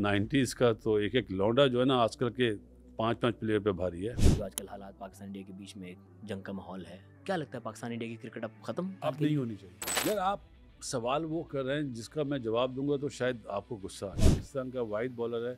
90s का तो एक एक लौंडा जो है ना आजकल के 5-5 प्लेयर पे भारी है। जो आजकल हालात पाकिस्तान इंडिया के बीच में एक जंग का माहौल है, क्या लगता है पाकिस्तान इंडिया की क्रिकेट अब खत्म? अब नहीं होनी चाहिए। यार आप सवाल वो कर रहे हैं जिसका मैं जवाब दूंगा तो शायद आपको गुस्सा आए। पाकिस्तान का वाइड बॉलर है,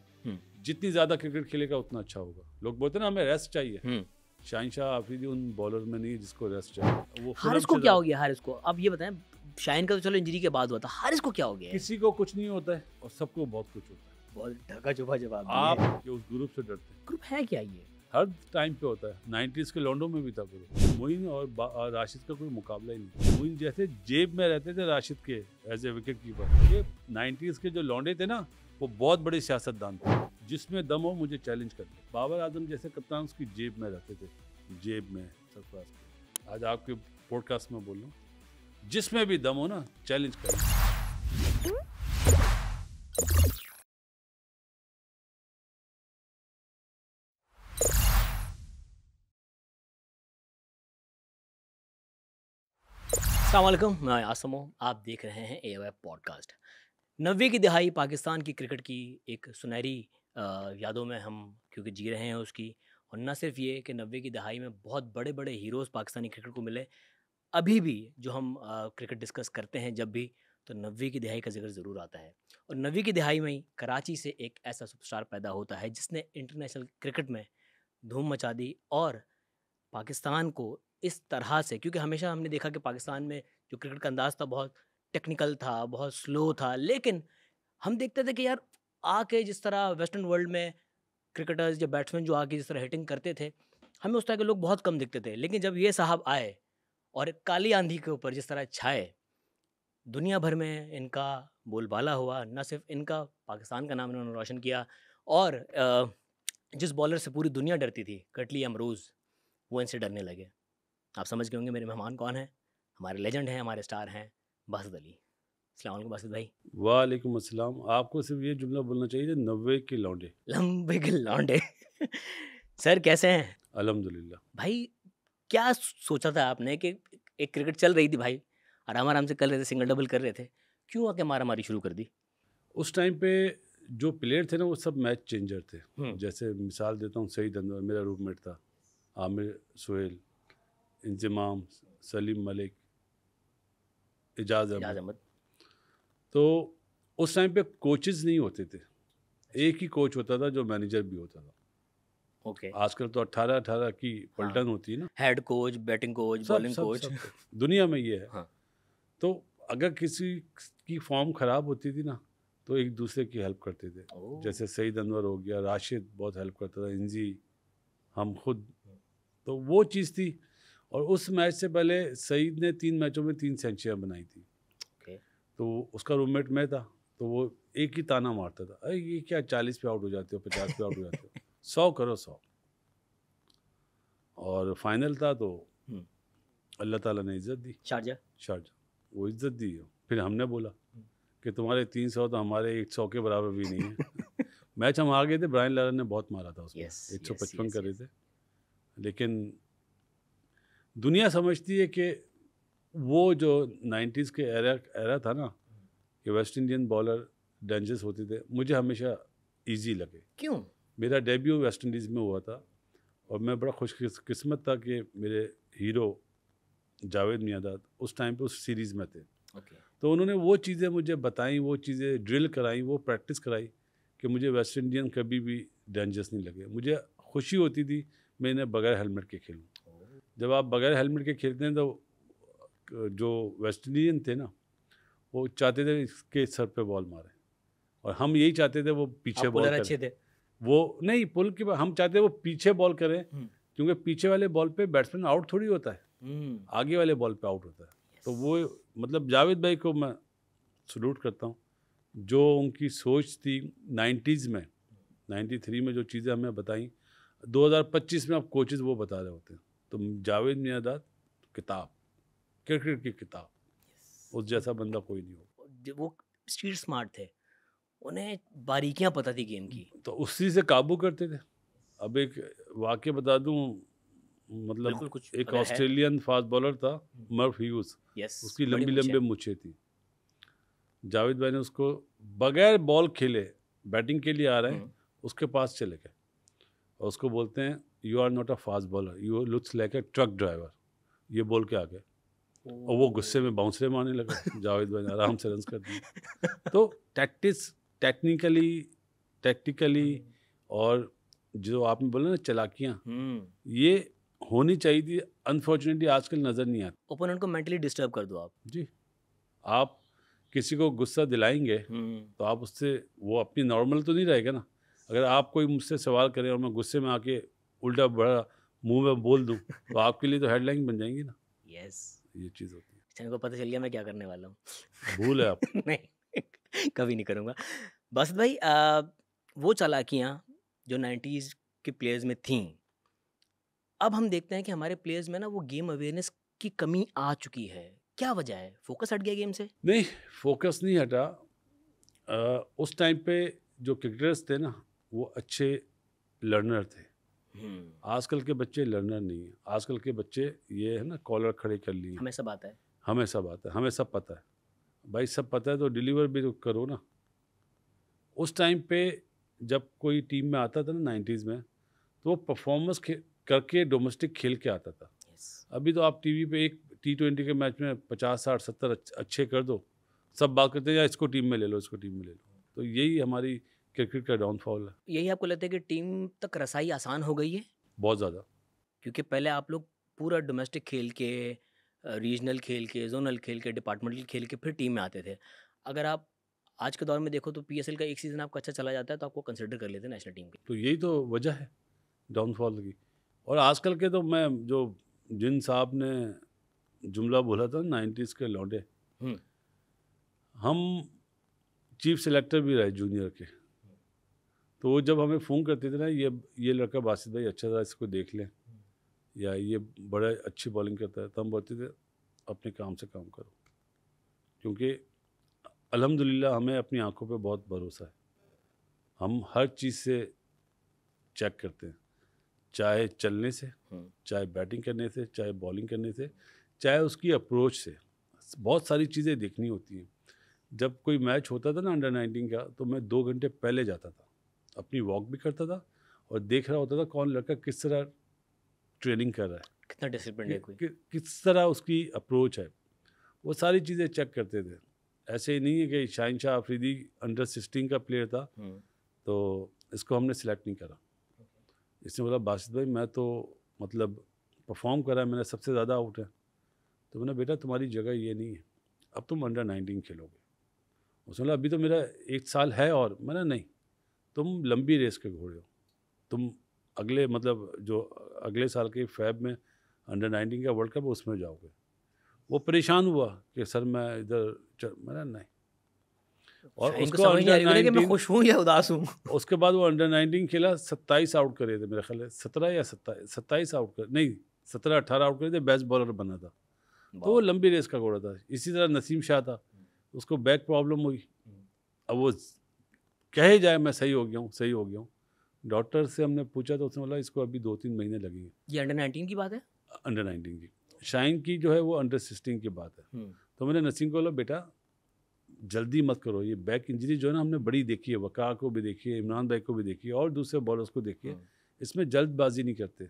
जितनी ज्यादा क्रिकेट खेलेगा उतना अच्छा होगा। लोग बोलते हैं ना हमें रेस्ट चाहिए, शाहिनशाह आफरीदी उन बॉलर में नहीं है जिसको रेस्ट चाहिए। वो हारिस को क्या हो गया? हारिस को अब ये बताएं, शाहिन का तो चलो इंजरी के बाद हुआ था, हारिस को क्या हो गया है? किसी को कुछ नहीं होता है और सबको बहुत कुछ होता है। बहुत ढका छुपा जवाब आप दिया है। ये उस ग्रुप से डरते हैं। ग्रुप है क्या ये? हर टाइम पे होता है। 90s के लॉन्डो में भी था ग्रुप। मोइन और राशिद का कोई मुकाबला ही नहीं। मोइन जैसे जेब में रहते थे राशिद के एज ए विकेट कीपर। ये 90s के जो लौंडे थे ना वो बहुत बड़े सियासतदान थे। जिसमें दम हो मुझे चैलेंज करते। बाबर आजम जैसे कप्तान उसकी जेब में रहते थे, जेब में सरफराज के। आज आपके पॉडकास्ट में बोल रहा हूँ, जिसमें भी दम हो ना चैलेंज करें। अस्सलाम वालेकुम, मैं आसम हूं। आप देख रहे हैं AOF पॉडकास्ट। 90 की दिहाई पाकिस्तान की क्रिकेट की एक सुनहरी यादों में हम क्योंकि जी रहे हैं उसकी। और न सिर्फ ये कि 90 की दिहाई में बहुत बड़े बड़े हीरोज़ पाकिस्तानी क्रिकेट को मिले। अभी भी जो हम क्रिकेट डिस्कस करते हैं जब भी, तो 90 की दिहाई का जिक्र ज़रूर आता है। और 90 की दिहाई में ही कराची से एक ऐसा सुपरस्टार पैदा होता है जिसने इंटरनेशनल क्रिकेट में धूम मचा दी। और पाकिस्तान को इस तरह से, क्योंकि हमेशा हमने देखा कि पाकिस्तान में जो क्रिकेट का अंदाज़ था बहुत टेक्निकल था, बहुत स्लो था, लेकिन हम देखते थे कि यार आके जिस तरह वेस्टर्न वर्ल्ड में क्रिकेटर्स या बैट्समैन जो आके जिस तरह हिटिंग करते थे, हमें उस तरह के लोग बहुत कम दिखते थे। लेकिन जब ये साहब आए और एक काली आंधी के ऊपर जिस तरह छाए, दुनिया भर में इनका बोलबाला हुआ। न सिर्फ इनका, पाकिस्तान का नाम इन्होंने रोशन किया। और जिस बॉलर से पूरी दुनिया डरती थी, कटली अमरूज़, वो इनसे डरने लगे। आप समझ गए होंगे मेरे मेहमान कौन हैं। हमारे लेजेंड हैं, हमारे स्टार हैं, बासित अली। अस्सलाम वालेकुम बासित भाई। वालेकुम अस्सलाम। आपको सिर्फ ये जुमला बोलना चाहिए 90 के लौंडे। लंबे के लौंडे। सर कैसे हैं अल्हम्दुलिल्लाह। भाई? क्या सोचा था आपने कि एक क्रिकेट चल रही थी भाई, आराम आराम से कर रहे थे, सिंगल डबल कर रहे थे, क्यों आके मारा मारी शुरू कर दी? उस टाइम पे जो प्लेयर थे ना वो सब मैच चेंजर थे। जैसे मिसाल देता हूँ, सईद अनवर मेरा रूममेट था, आमिर सुहेल, इंजमाम, सलीम मलिक, इजाज़ अहमद। तो उस टाइम पे कोचेस नहीं होते थे, एक ही कोच होता था जो मैनेजर भी होता था। ओके। आजकल तो 18-18 की पलटन होती है ना, head coach, batting coach, bowling coach. सब दुनिया में ये है। हाँ। तो अगर किसी की फॉर्म ख़राब होती थी ना तो एक दूसरे की हेल्प करते थे। जैसे सईद अनवर हो गया, राशिद बहुत हेल्प करता था, इंजी, हम खुद। तो वो चीज़ थी। और उस मैच से पहले सईद ने 3 मैचों में 3 सेंचुरियाँ बनाई थी। तो उसका रूममेट मैं था, तो वो एक ही ताना मारता था, अरे ये क्या 40 पे आउट हो जाते हो, 50 पे आउट हो जाते हो, 100 करो 100। और फाइनल था तो अल्लाह ताला ने इज़्ज़त दी। शारजा वो इज़्ज़त दी। फिर हमने बोला कि तुम्हारे 300 तो हमारे 100 के बराबर भी नहीं है। मैच हम आ गए थे, ब्रायन लारा ने बहुत मारा था उसमें, 155 करे थे। लेकिन दुनिया समझती है कि वो जो 90s के एरा था ना, कि वेस्ट इंडियन बॉलर डेंजरस होते थे, मुझे हमेशा इजी लगे। क्यों? मेरा डेब्यू वेस्ट इंडीज़ में हुआ था और मैं बड़ा खुशकिस्मत था कि मेरे हीरो जावेद मियांदाद उस टाइम पे उस सीरीज़ में थे। तो उन्होंने वो चीज़ें मुझे बताई, वो चीज़ें ड्रिल कराई, वो प्रैक्टिस कराई कि मुझे वेस्ट इंडियन कभी भी डेंजरस नहीं लगे। मुझे खुशी होती थी मैं इन्हें बगैर हेलमेट के खेलूँ। जब आप बगैर हेलमेट के खेलते हैं तो जो वेस्ट इंडियन थे ना वो चाहते थे इसके सर पे बॉल मारे, और हम यही चाहते थे वो पीछे बॉल करें। अच्छे थे वो नहीं, पुल के हम चाहते वो पीछे बॉल करें, क्योंकि पीछे वाले बॉल पे बैट्समैन आउट थोड़ी होता है, आगे वाले बॉल पे आउट होता है। तो वो मतलब जावेद भाई को मैं सलूट करता हूँ, जो उनकी सोच थी 90s में, 93 में जो चीज़ें हमें बताई, 2025 में अब कोचेज़ वो बता रहे होते हैं। तो जावेद मियांदाद किताब, क्रिकेट की किताब, उस जैसा बंदा कोई नहीं हो। वो स्ट्रीट स्मार्ट थे, उन्हें बारीकियां पता थी गेम की, तो उसी से काबू करते थे। अब एक वाक्य बता दूं, मतलब एक ऑस्ट्रेलियन फास्ट बॉलर था मर्फ ह्यूज, उसकी लंबी लंबी मूछें थी। जावेद भाई ने उसको बगैर बॉल खेले बैटिंग के लिए आ रहे हैं, उसके पास चले गए और उसको बोलते हैं you are not a fast bowler, you looks like a truck driver, ये बोल के आ गए। और वो गुस्से में बाउंसरे मारने लगा। जावेद भाई ने आराम से रन कर दिए। तो टैक्टिकली और जो आपने बोला ना चालाकियाँ, ये होनी चाहिए थी, अनफॉर्चुनेटली आजकल नज़र नहीं आती। ओपोनेंट को मेंटली डिस्टर्ब कर दो आप। जी, आप किसी को गुस्सा दिलाएंगे तो आप उससे, वो अपनी नॉर्मल तो नहीं रहेगा ना। अगर आप कोई मुझसे सवाल करें और मैं गुस्से में आके उल्टा बड़ा मुंह में बोल दूं तो आपके लिए तो हेडलाइन बन जाएंगी ना। यस, ये चीज़ होती है। चैनल को पता चल गया मैं क्या करने वाला हूँ। भूल है आप। नहीं, कभी नहीं करूँगा। बासित भाई, वो चालाकियाँ जो 90s के प्लेयर्स में थीं, अब हम देखते हैं कि हमारे प्लेयर्स में ना वो गेम अवेयरनेस की कमी आ चुकी है। क्या वजह है? फोकस हट गया गेम से? नहीं, फोकस नहीं हटा। उस टाइम पे जो क्रिकेटर्स थे ना, वो अच्छे लर्नर थे। आजकल के बच्चे लर्नर नहीं है। आजकल के बच्चे ये है ना, कॉलर खड़े कर लिए, हमें सब आता है, हमें सब आता है, हमें सब पता है। भाई सब पता है तो डिलीवर भी तो करो ना। उस टाइम पे जब कोई टीम में आता था ना 90s में, तो वो परफॉर्मेंस करके डोमेस्टिक खेल के आता था। अभी तो आप टीवी पे एक T20 के मैच में 50, 60, 70 अच्छे कर दो, सब बात करते हैं या इसको टीम में ले लो, इसको टीम में ले लो। तो यही हमारी क्रिकेट का डाउनफॉल है। यही आपको लगता है कि टीम तक रसाई आसान हो गई है? बहुत ज़्यादा। क्योंकि पहले आप लोग पूरा डोमेस्टिक खेल के, रीजनल खेल के, जोनल खेल के, डिपार्टमेंटल खेल के फिर टीम में आते थे। अगर आप आज के दौर में देखो तो PSL का एक सीज़न आपका अच्छा चला जाता है तो आपको कंसिडर कर लेते हैं नेशनल टीम के। तो यही तो वजह है डाउनफॉल की। और आजकल के तो मैं जो जिन साहब ने जुमला बोला था 90s के लौंडे, हम चीफ सेलेक्टर भी रहे जूनियर के। तो वो जब हमें फ़ोन करते थे ना, ये लड़का बासित भाई अच्छा था, इसको देख लें, या ये बड़ा अच्छी बॉलिंग करता है, तो हम बोलते थे अपने काम से काम करो। क्योंकि अल्हम्दुलिल्लाह हमें अपनी आंखों पे बहुत भरोसा है। हम हर चीज़ से चेक करते हैं, चाहे चलने से, चाहे बैटिंग करने से, चाहे बॉलिंग करने से, चाहे उसकी अप्रोच से। बहुत सारी चीज़ें देखनी होती हैं। जब कोई मैच होता था ना अंडर 19 का, तो मैं 2 घंटे पहले जाता था, अपनी वॉक भी करता था और देख रहा होता था कौन लड़का किस तरह ट्रेनिंग कर रहा है, कितना डिसिप्लिन है कोई, किस तरह उसकी अप्रोच है, वो सारी चीज़ें चेक करते थे। ऐसे ही नहीं है कि शाहिन शाह अफरीदी अंडर 16 का प्लेयर था तो इसको हमने सिलेक्ट नहीं करा। इसने बोला बासित भाई मैं तो मतलब परफॉर्म करा है, मैंने सबसे ज़्यादा आउट है। तो मैंने बेटा तुम्हारी जगह ये नहीं है, अब तुम अंडर 19 खेलोगे। उसने बोला अभी तो मेरा 1 साल है और। मैंने नहीं, तुम लंबी रेस के घोड़े हो, तुम अगले मतलब जो अगले साल के फैब में अंडर 19 का वर्ल्ड कप उसमें जाओगे। वो परेशान हुआ कि सर मैं इधर मैंने नहीं। और उसको समझ नहीं आ रही कि मैं 19 खुश हूँ या उदास हूँ। उसके बाद वो अंडर 19 खेला, 27 आउट करे थे मेरे ख्याल है, 17 या 27 आउट कर नहीं 17-18 आउट करे थे, बेस्ट बॉलर बना था। तो वो लंबी रेस का घोड़ा था। इसी तरह नसीम शाह था, उसको बैक प्रॉब्लम हुई। अब वो कहे जाए मैं सही हो गया हूँ, सही हो गया हूँ। डॉक्टर से हमने पूछा तो उसने बोला इसको अभी 2-3 महीने लगेंगे। ये अंडर 19 की बात है? अंडर 19 की। शाइन की जो है वो अंडर 16 की बात है। तो मैंने नसीम को बोला बेटा जल्दी मत करो, ये बैक इंजरी जो है ना हमने बड़ी देखी है, वक़ा को भी देखी है, इमरान भाई को भी देखी है और दूसरे बॉलर्स को देखी है, इसमें जल्दबाजी नहीं करते।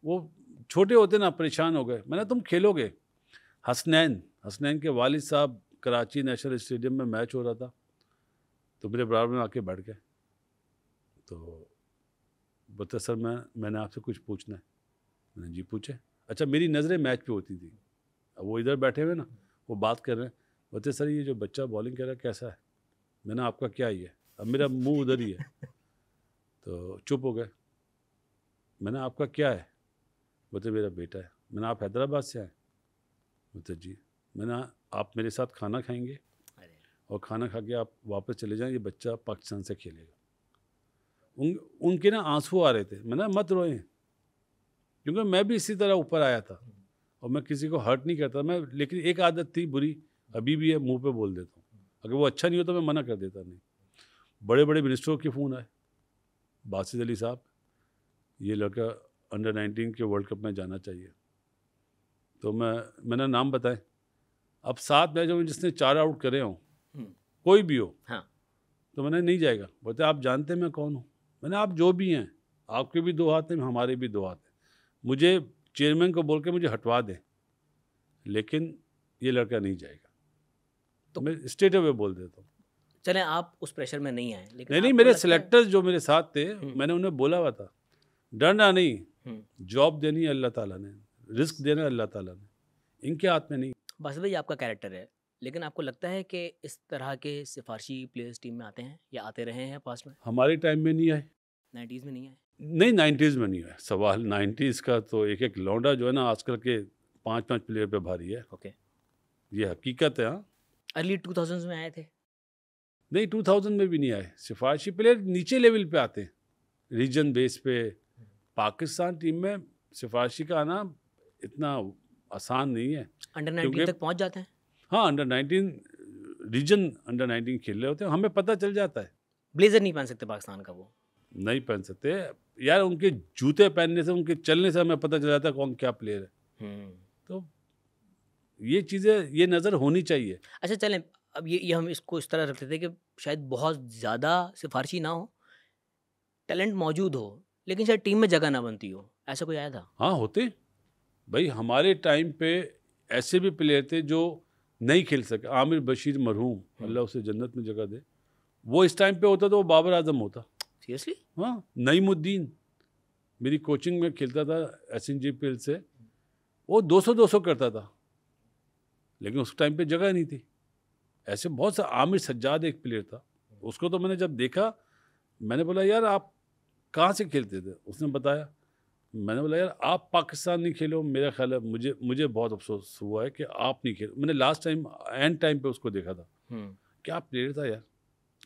वो छोटे होते ना परेशान हो गए। मैंने तुम खेलोगे। हसनैन के वालिद साहब कराची नेशनल स्टेडियम में मैच हो रहा था, तो मेरे बराबर में आके बैठ गए। तो बोलते सर मैंने आपसे कुछ पूछना है। मैंने जी पूछे। अच्छा मेरी नज़रें मैच पे होती थी, अब वो इधर बैठे हुए ना, वो बात कर रहे हैं। बोलते सर ये जो बच्चा बॉलिंग कर रहा है कैसा है? मैंने आपका क्या ही है, अब मेरा मुंह उधर ही है। तो चुप हो गए। मैंने आपका क्या है? बोलते मेरा बेटा है। मैंने आप हैदराबाद से आए? बोलते जी। मैंने आप मेरे साथ खाना खाएंगे और खाना खा के आप वापस चले जाएं, ये बच्चा पाकिस्तान से खेलेगा। उनके ना आंसू आ रहे थे। मैंने मत रोएं, क्योंकि मैं भी इसी तरह ऊपर आया था और मैं किसी को हर्ट नहीं करता मैं, लेकिन एक आदत थी बुरी, अभी भी है, मुंह पे बोल देता हूँ। अगर वो अच्छा नहीं हो तो मैं मना कर देता नहीं। बड़े बड़े मिनिस्टरों के फ़ोन आए, बासित अली साहब ये लड़का अंडर 19 के वर्ल्ड कप में जाना चाहिए। तो मैंने नाम बताए। अब 7 मैचों में जिसने 4 आउट करे हों, कोई भी हो, हाँ, तो मैंने नहीं जाएगा। बोलते आप जानते मैं कौन हूँ? मैंने आप जो भी हैं, आपके भी 2 हाथ हैं, हमारे भी 2 हाथ हैं, मुझे चेयरमैन को बोल के मुझे हटवा दें, लेकिन ये लड़का नहीं जाएगा। तो मैं स्ट्रेट अवे बोल देता हूँ। चलें, आप उस प्रेशर में नहीं आए, लेकिन नहीं, मेरे सिलेक्टर्स जो मेरे साथ थे, मैंने उन्हें बोला हुआ था, डरना नहीं, जॉब देनी है अल्लाह ताला ने, रिस्क देना है अल्लाह ताला ने, इनके हाथ में नहीं। बासित भाई आपका कैरेक्टर है, लेकिन आपको लगता है कि इस तरह के सिफारशी प्लेयर्स टीम में आते हैं या आते रहे हैं पास में? हमारे टाइम में नहीं आए, 90s में नहीं आए? नहीं 90s में नहीं आए। सवाल 90s का तो एक एक लौंडा जो है ना आजकल के 5-5 प्लेयर पे भारी है। ओके, ये हकीकत है। हाँ, अर्ली 2000s में आए थे? नहीं, 2000 में भी नहीं आए। सिफारशी प्लेयर नीचे लेवल पे आते हैं, रीजन बेस पे। पाकिस्तान टीम में सिफारशी का आना इतना आसान नहीं है। अंडर 19 तक पहुंच जाते हैं? हाँ, अंडर 19 रीजन अंडर 19 खेल रहे होते हैं, हमें पता चल जाता है। ब्लेजर नहीं पहन सकते पाकिस्तान का? वो नहीं पहन सकते यार, उनके जूते पहनने से, उनके चलने से हमें पता चल जाता है कौन क्या प्लेयर है। तो ये चीज़ें, ये नज़र होनी चाहिए। अच्छा चलें, अब ये हम इसको इस तरह रखते थे कि शायद बहुत ज़्यादा सिफारशी ना हो, टैलेंट मौजूद हो, लेकिन शायद टीम में जगह ना बनती हो, ऐसा कोई आया था? हाँ, होते भाई। हमारे टाइम पे ऐसे भी प्लेयर थे जो नहीं खेल सके। आमिर बशीर मरहूम, अल्लाह उसे जन्नत में जगह दे, वो इस टाइम पे होता तो वो बाबर आजम होता। सीरियसली? हाँ, नईमुद्दीन मेरी कोचिंग में खेलता था SNGPL से, वो 200 करता था, लेकिन उस टाइम पे जगह नहीं थी। ऐसे बहुत सा। आमिर सज्जाद एक प्लेयर था, उसको तो मैंने जब देखा, मैंने बोला यार आप कहाँ से खेलते थे? उसने बताया। मैंने बोला यार आप पाकिस्तान नहीं खेलो, मेरा ख्याल है मुझे बहुत अफसोस हुआ है कि आप नहीं खेले। मैंने लास्ट टाइम एंड टाइम पे उसको देखा था। क्या प्लेयर था यार,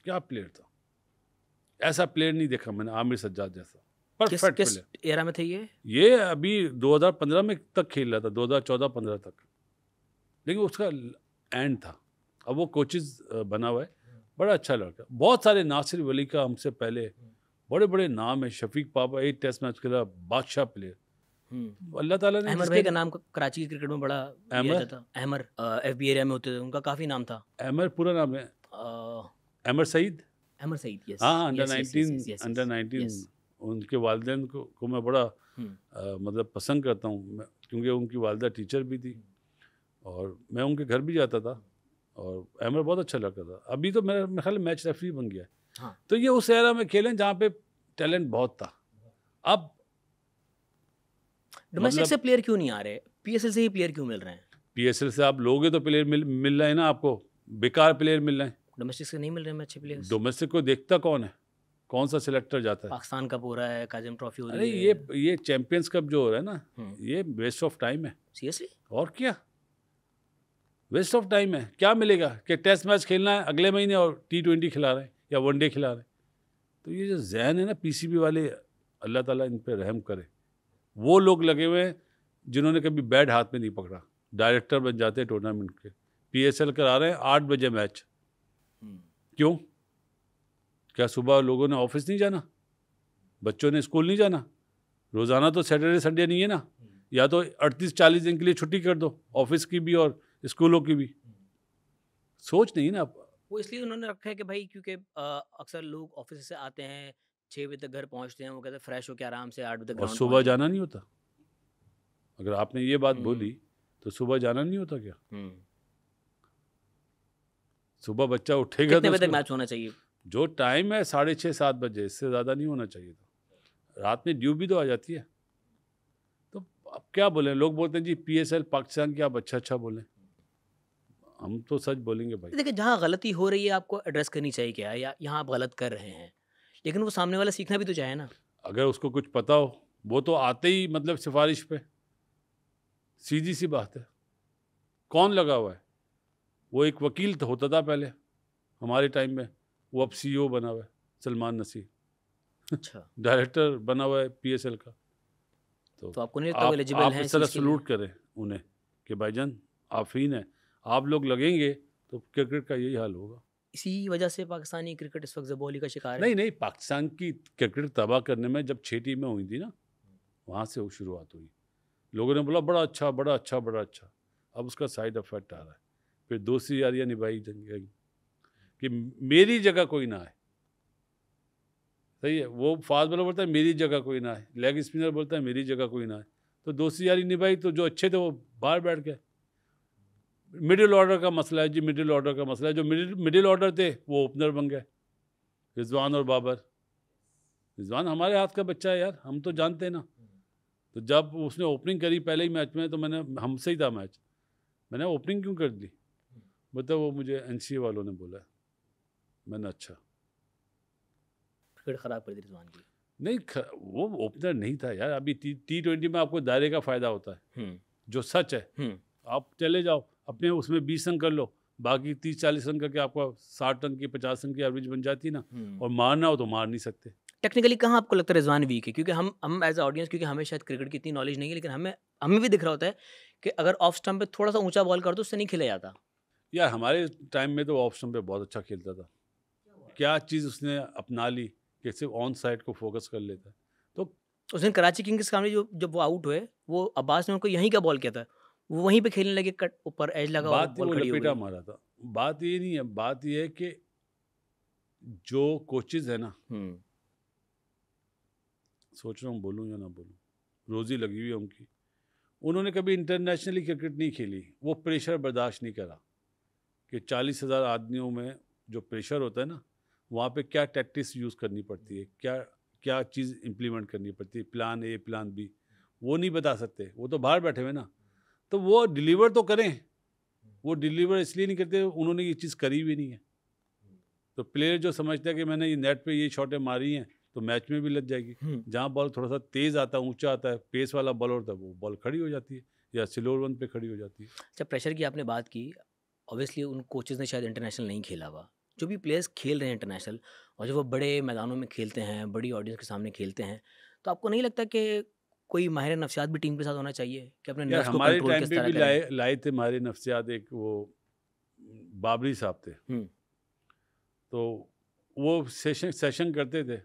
क्या प्लेयर था। ऐसा प्लेयर नहीं देखा मैंने, आमिर सज्जाद जैसा परफेक्ट प्लेयर। किस एरा में थे ये अभी 2015 में तक खेल रहा था, 2014-15 तक, लेकिन उसका एंड था। अब वो कोचेज बना हुआ है, बड़ा अच्छा लड़का। बहुत सारे, नासिर वली का हमसे पहले बड़े बड़े नाम है, शफीक पापा 8 टेस्ट मैच खेला, बादशाह प्लेयर। अल्लाह ताला ने। अहमर भाई का नाम कराची की क्रिकेट में बड़ा लिया जाता। अहमर FB एरिया में होते थे, उनका काफ़ी नाम था। अहमर पूरा नाम है अहमर सईद। अहमर सईद, यस। हाँ, अंडर 19 उनके वालिदैन को मैं बड़ा मतलब पसंद करता हूँ, क्योंकि उनकी वालिदा टीचर भी थी और मैं उनके घर भी जाता था, और अहमर बहुत अच्छा लड़का था। अभी तो मेरा ख्याल मैच रेफरी बन गया है। हाँ। तो ये उस एरा में खेलें जहाँ पे टैलेंट बहुत था। अब डोमेस्टिक से प्लेयर क्यों नहीं आ रहे? PSL से ही प्लेयर क्यों मिल रहे हैं? PSL से आप लोगे तो प्लेयर मिल रहे हैं ना, आपको बेकार प्लेयर मिल रहे हैं। डोमेस्टिक से नहीं मिल रहे हैं अच्छे प्लेयर्स? डोमेस्टिक को देखता कौन है? कौन सा सिलेक्टर जाता है? पाकिस्तान कप हो रहा है, काजिम ट्रॉफी हो अरे रही है। ये चैंपियंस कप जो हो रहा है ना, ये वेस्ट ऑफ टाइम है। सीरियसली? और क्या वेस्ट ऑफ टाइम है? क्या मिलेगा कि टेस्ट मैच खेलना है अगले महीने और T20 खिला रहे हैं या वनडे खिला रहे हैं। तो ये जो जहन है ना PCB वाले, अल्लाह ताला इन पे रहम करे। वो लोग लगे हुए हैं जिन्होंने कभी बैट हाथ में नहीं पकड़ा, डायरेक्टर बन जाते हैं टूर्नामेंट के। PSL करा रहे हैं 8 बजे मैच। क्यों? क्या सुबह लोगों ने ऑफिस नहीं जाना? बच्चों ने स्कूल नहीं जाना? रोज़ाना तो सैटरडे संडे नहीं है ना? या तो 38-40 दिन के लिए छुट्टी कर दो, ऑफिस की भी और स्कूलों की भी। सोच नहीं ना। वो इसलिए उन्होंने रखा है कि भाई, क्योंकि अक्सर लोग ऑफिस से आते हैं, 6 बजे तक घर पहुंचते हैं, वो कहते हैं फ्रेश होकर आराम से 8 बजे तक और ग्राउंड सुबह जाना नहीं होता? अगर आपने ये बात बोली तो सुबह जाना नहीं होता क्या? सुबह बच्चा उठेगा कितने तो बजे तक मैच होना चाहिए? जो टाइम है 6:30-7 बजे, इससे ज़्यादा नहीं होना चाहिए था। रात में ड्यू भी तो आ जाती है। तो अब क्या बोलें, लोग बोलते हैं जी PSL पाकिस्तान की, आप अच्छा बोलें, हम तो सच बोलेंगे भाई। देखिए, जहाँ गलती हो रही है आपको एड्रेस करनी चाहिए क्या, या यहाँ आप गलत कर रहे हैं, लेकिन वो सामने वाला सीखना भी तो चाहे ना। अगर उसको कुछ पता हो, वो तो आते ही मतलब सिफारिश पे, सीधी सी बात है। कौन लगा हुआ है? वो एक वकील तो होता था पहले हमारे टाइम में, वो अब CEO बना हुआ है, सलमान नसीर। अच्छा। डायरेक्टर बना हुआ है PSL का। तो आपको नहीं लगता एलिजिबल है इस तरह सलूट करें उन्हें कि भाईजान आप ही हैं, आप लोग लगेंगे तो क्रिकेट का यही हाल होगा। इसी वजह से पाकिस्तानी क्रिकेट इस वक्त ज़बोली का शिकार है। नहीं, पाकिस्तान की क्रिकेट तबाह करने में जब 6 टीमें हुई थी ना, वहाँ से वो शुरुआत हुई। लोगों ने बोला बड़ा अच्छा, अब उसका साइड इफेक्ट आ रहा है। फिर दूसरी यारियाँ निभाई जाएंगी कि मेरी जगह कोई ना आए। सही है। वो फास्ट बॉलर बोलता है मेरी जगह कोई ना है, लेग स्पिनर बोलता है मेरी जगह कोई ना है, तो दोस्ती यारी निभाई, तो जो अच्छे थे वो बाहर बैठ गए। मिडिल ऑर्डर का मसला है जी, मिडिल ऑर्डर का मसला है। जो मिडिल ऑर्डर थे वो ओपनर बन गए, रिजवान और बाबर। रिजवान हमारे हाथ का बच्चा है यार, हम तो जानते हैं ना। तो जब उसने ओपनिंग करी पहले ही मैच में, तो मैंने, हमसे ही था मैच, मैंने ओपनिंग क्यों कर दी, मतलब वो मुझे एनसीए वालों ने बोला। मैंने अच्छा, क्रिकेट खराब कर दी रिजवान की। नहीं वो ओपनर नहीं था यार। अभी T20 में आपको दायरे का फायदा होता है, जो सच है। आप चले जाओ अपने उसमें 20 रन कर लो, बाकी 30-40 रन करके आपको 60 रन की 50 रन की एवरेज बन जाती है ना, और मारना हो तो मार नहीं सकते। टेक्निकली कहाँ आपको लगता है रिजवान वीक है? क्योंकि हम एज ऑडियंस, क्योंकि हमें शायद क्रिकेट की इतनी नॉलेज नहीं है, लेकिन हमें भी दिख रहा होता है कि अगर ऑफ स्टंप पे थोड़ा सा ऊंचा बॉल कर दो उससे नहीं खेला जाता। यार हमारे टाइम में तो ऑफ स्टंप पे बहुत अच्छा खेलता था। क्या चीज़ उसने अपना ली कि सिर्फ ऑन साइड को फोकस कर लेता है। तो उस दिन कराची किंग्स के सामने जब वो आउट हुए, वो अब्बास ने उनको यहीं का बॉल किया था, वो वहीं पे खेलने लगे, कट ऊपर एज लगा और बात बॉल वो खड़ी हो लपेटा गई। मारा था। बात ये नहीं है, बात ये है कि जो कोचेज है ना, सोच रहा हूँ बोलूँ या ना बोलूँ, रोजी लगी हुई है उनकी, उन्होंने कभी इंटरनेशनली क्रिकेट नहीं खेली। वो प्रेशर बर्दाश्त नहीं करा कि 40,000 आदमियों में जो प्रेशर होता है ना, वहाँ पे क्या टैक्टिक्स यूज़ करनी पड़ती है, क्या क्या चीज़ इम्प्लीमेंट करनी पड़ती है, प्लान ए प्लान बी, वो नहीं बता सकते। वो तो बाहर बैठे हुए ना, तो वो डिलीवर तो करें। वो डिलीवर इसलिए नहीं करते, उन्होंने ये चीज़ करी भी नहीं है। तो प्लेयर जो समझता है कि मैंने ये नेट पे ये शॉटें मारी हैं तो मैच में भी लग जाएगी, जहाँ बॉल थोड़ा सा तेज़ आता है, ऊंचा आता है, पेस वाला बॉल होता है, वो बॉल खड़ी हो जाती है या स्लो रन पे खड़ी हो जाती है। जब प्रेशर की आपने बात की, ऑब्वियसली उन कोचेज ने शायद इंटरनेशनल नहीं खेला हुआ। जो भी प्लेयर्स खेल रहे हैं इंटरनेशनल, और जो वो बड़े मैदानों में खेलते हैं, बड़ी ऑडियंस के सामने खेलते हैं, तो आपको नहीं लगता कि कोई माहिर नफ्सियात भी टीम के साथ होना चाहिए कि अपने यार नर्व्स को हमारे कंट्रोल टाइम किस पे तरह भी करें? लाए थे माहिर नफ्सियात, एक वो बाबरी साहब थे, तो वो सेशन करते थे,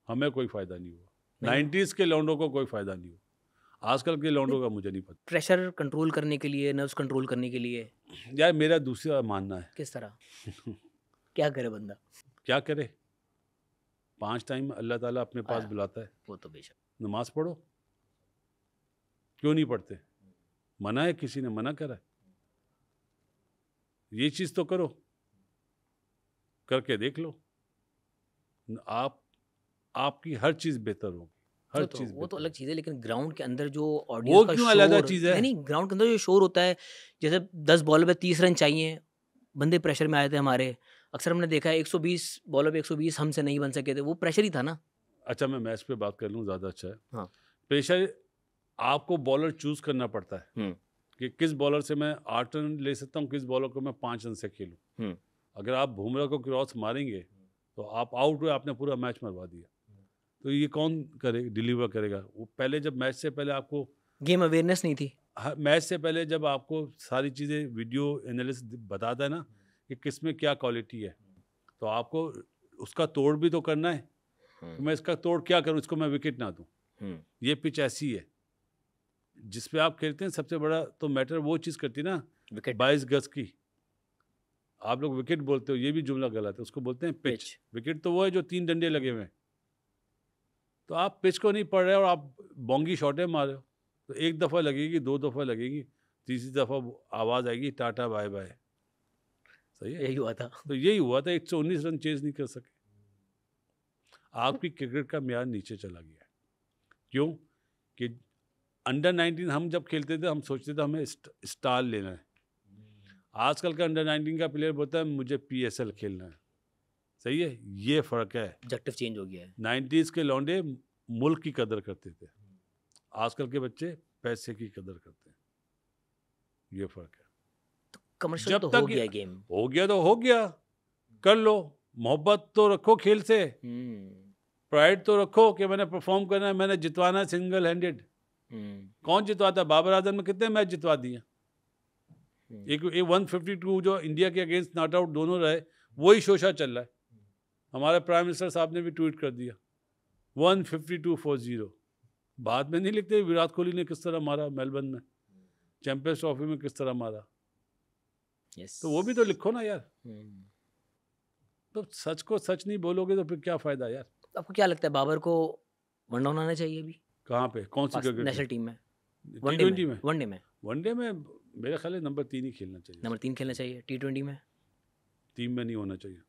हमें कोई फ़ायदा नहीं हुआ। 90s के लौंडों को कोई फ़ायदा नहीं हुआ, आजकल के लौंडों का मुझे नहीं पता। प्रेशर कंट्रोल करने के लिए, नर्व्स कंट्रोल करने के लिए यार मेरा दूसरा मानना है। किस तरह क्या करे बंदा? क्या करे, 5 टाइम अल्लाह ताला अपने पास बुलाता है, वो तो बेशक। नमाज पढ़ो, क्यों नहीं पढ़ते? मना है, किसी ने मना करा है? ये चीज़ तो करो, करके देख लो, आपकी हर चीज़ बेहतर होगी, हर चीज़ वो तो अलग चीज़ है, लेकिन ग्राउंड के अंदर जो वो ऑडियंस का क्यों अलग शोर, चीज़ है? नहीं ग्राउंड के अंदर जो शोर होता है, जैसे 10 बॉल पे 30 रन चाहिए, बंदे प्रेशर में आए थे हमारे। अक्सर हमने देखा है 120 बॉलों पे 120 हमसे नहीं बन सके थे, वो प्रेशर ही था ना। अच्छा, मैं मैच पे बात कर लूँ, ज़्यादा अच्छा है। हाँ। प्रेशर आपको बॉलर चूज़ करना पड़ता है कि किस बॉलर से मैं 8 रन ले सकता हूँ, किस बॉलर को मैं 5 रन से खेलूँ। अगर आप बुमराह को क्रॉस मारेंगे तो आप आउट हुए, आपने पूरा मैच मरवा दिया। तो ये कौन डिलीवर करेगा? वो पहले जब मैच से पहले आपको गेम अवेयरनेस नहीं थी। मैच से पहले जब आपको सारी चीज़ें वीडियो एनालिस्ट बताता है ना कि किस में क्या क्वालिटी है, तो आपको उसका तोड़ भी तो करना है। तो मैं इसका तोड़ क्या करूँ, इसको मैं विकेट ना दूँ। ये पिच ऐसी है जिस पे आप खेलते हैं, सबसे बड़ा तो मैटर वो चीज़ करती है ना, विकेट 22 गज की। आप लोग विकेट बोलते हो, ये भी जुमला गलत है, उसको बोलते हैं पिच। विकेट तो वो है जो 3 डंडे लगे हुए हैं। तो आप पिच को नहीं पढ़ रहे और आप बोंगी शॉटें मार रहे हो, तो एक दफ़ा लगेगी, 2 दफ़ा लगेगी, तीसरी दफ़ा आवाज़ आएगी टाटा बाय बाय। सही है, यही हुआ था। तो यही हुआ था, 119 रन चेज नहीं कर सके। आपकी क्रिकेट का म्यार नीचे चला गया। क्यों? कि अंडर 19 हम जब खेलते थे, हम सोचते थे हमें स्टार लेना है। आजकल का अंडर 19 का प्लेयर बोलता है मुझे PSL खेलना है। सही है, ये फ़र्क है। ऑब्जेक्टिव चेंज हो गया है। 90s के लौंडे मुल्क की कदर करते थे, आजकल के बच्चे पैसे की कदर करते हैं, ये फ़र्क है। तो कमर्शियल जब तो तक हो गया गेम। हो गया तो हो गया, कर लो, मोहब्बत तो रखो खेल से, प्राइड तो रखो कि मैंने परफॉर्म करना है, मैंने जितवाना है सिंगल हैंडेड। कौन जितवाता है? बाबर आजम में कितने मैच जितवा दिए? एक 152 जो इंडिया के अगेंस्ट नॉट आउट दोनों रहे, वही शोशा चल रहा है। हमारे प्राइम मिनिस्टर साहब ने भी ट्वीट कर दिया 152 for 0। बाद में नहीं लिखते विराट कोहली ने किस तरह मारा मेलबर्न में, चैंपियंस ट्रॉफी में किस तरह मारा। तो वो भी तो लिखो ना यार। तो सच को सच नहीं बोलोगे तो फिर क्या फ़ायदा यार। आपको क्या लगता है बाबर को वन डाउन आना चाहिए अभी कहाँ पे, कौन सी क्रिकेट नेशनल टीम में, T20 में? वनडे में वनडे में मेरे ख्याल है नंबर 3 ही खेलना चाहिए, नंबर 3 खेलना चाहिए। T20 में टीम में नहीं होना चाहिए।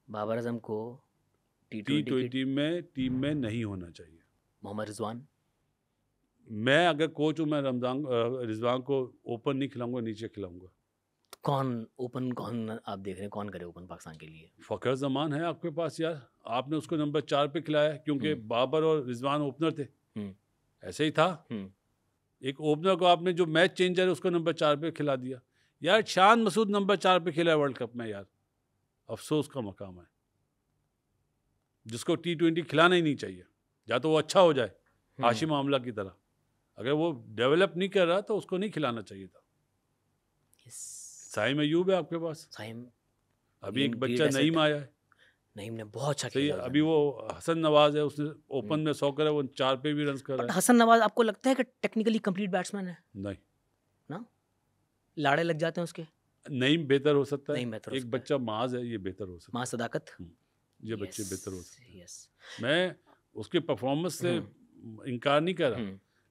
बाबर आजम को T20 में टीम में नहीं होना चाहिए। मोहम्मद रिजवान, मैं अगर कोच हूँ, मैं रिजवान को ओपन नहीं खिलाऊंगा, नीचे खिलाऊंगा। कौन ओपन, कौन आप देख रहे हैं कौन करे ओपन पाकिस्तान के लिए? फ़खर जमान है आपके पास यार, आपने उसको नंबर 4 पे खिलाया क्योंकि बाबर और रिजवान ओपनर थे, ऐसे ही था। एक ओपनर को आपने जो मैच चेंजर है उसको नंबर 4 पे खिला दिया यार। शान मसूद नंबर 4 पे खेला है वर्ल्ड कप में यार, अफसोस का मकाम है। जिसको T20 खिलाना ही नहीं चाहिए, या तो वो अच्छा हो जाए हाशिम आमला की तरह, अगर वो डेवलप नहीं कर रहा तो उसको नहीं खिलाना चाहिए था। साइम अयूब है आपके पास, साइम अभी एक बच्चा नईम आया है, नईम ने बहुत अच्छा सही खेला। अभी वो हसन नवाज है, उसने ओपन में 100 करे, वो 4 पे भी रन कर रहा है। हसन नवाज आपको लगता है कि टेक्निकली कंप्लीट बैट्समैन है? नहीं ना, लाड़े लग जाते हैं उसके। नईम बेहतर हो सकता है, बेहतर एक बच्चा माज है, ये बेहतर हो सकता है। माज सदाकत, ये बच्चे बेहतर हो सकते हैं। मैं उसके परफॉर्मेंस से इनकार नहीं कर रहा,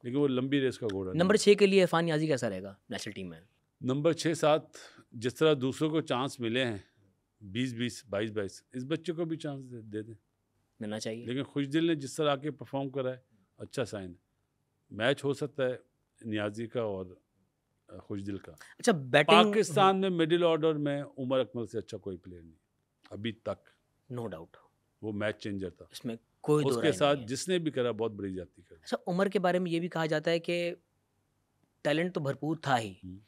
लेकिन वो लंबी रेस का घोड़ा। नंबर 6 के लिए इरफान नियाजी कैसा रहेगा नेशनल टीम में? नंबर 6-7 जिस तरह दूसरों को चांस मिले हैं, 20-20, 22-22, इस बच्चे को भी चांस दे दें, मिलना चाहिए। लेकिन खुशदिल ने जिस तरह आके परफॉर्म करा है, अच्छा साइन है। मैच हो सकता है नियाजी का और खुशदिल का। अच्छा, बैटिंग पाकिस्तान में मिडिल ऑर्डर में उमर अकमल से अच्छा कोई प्लेयर नहीं अभी तक, नो डाउट। वो मैच चेंजर था, इसमें कोई उसके साथ जिसने भी करा बहुत बड़ी जाती कर। अच्छा, उमर के बारे में ये भी कहा जाता है कि टैलेंट तो भरपूर था ही,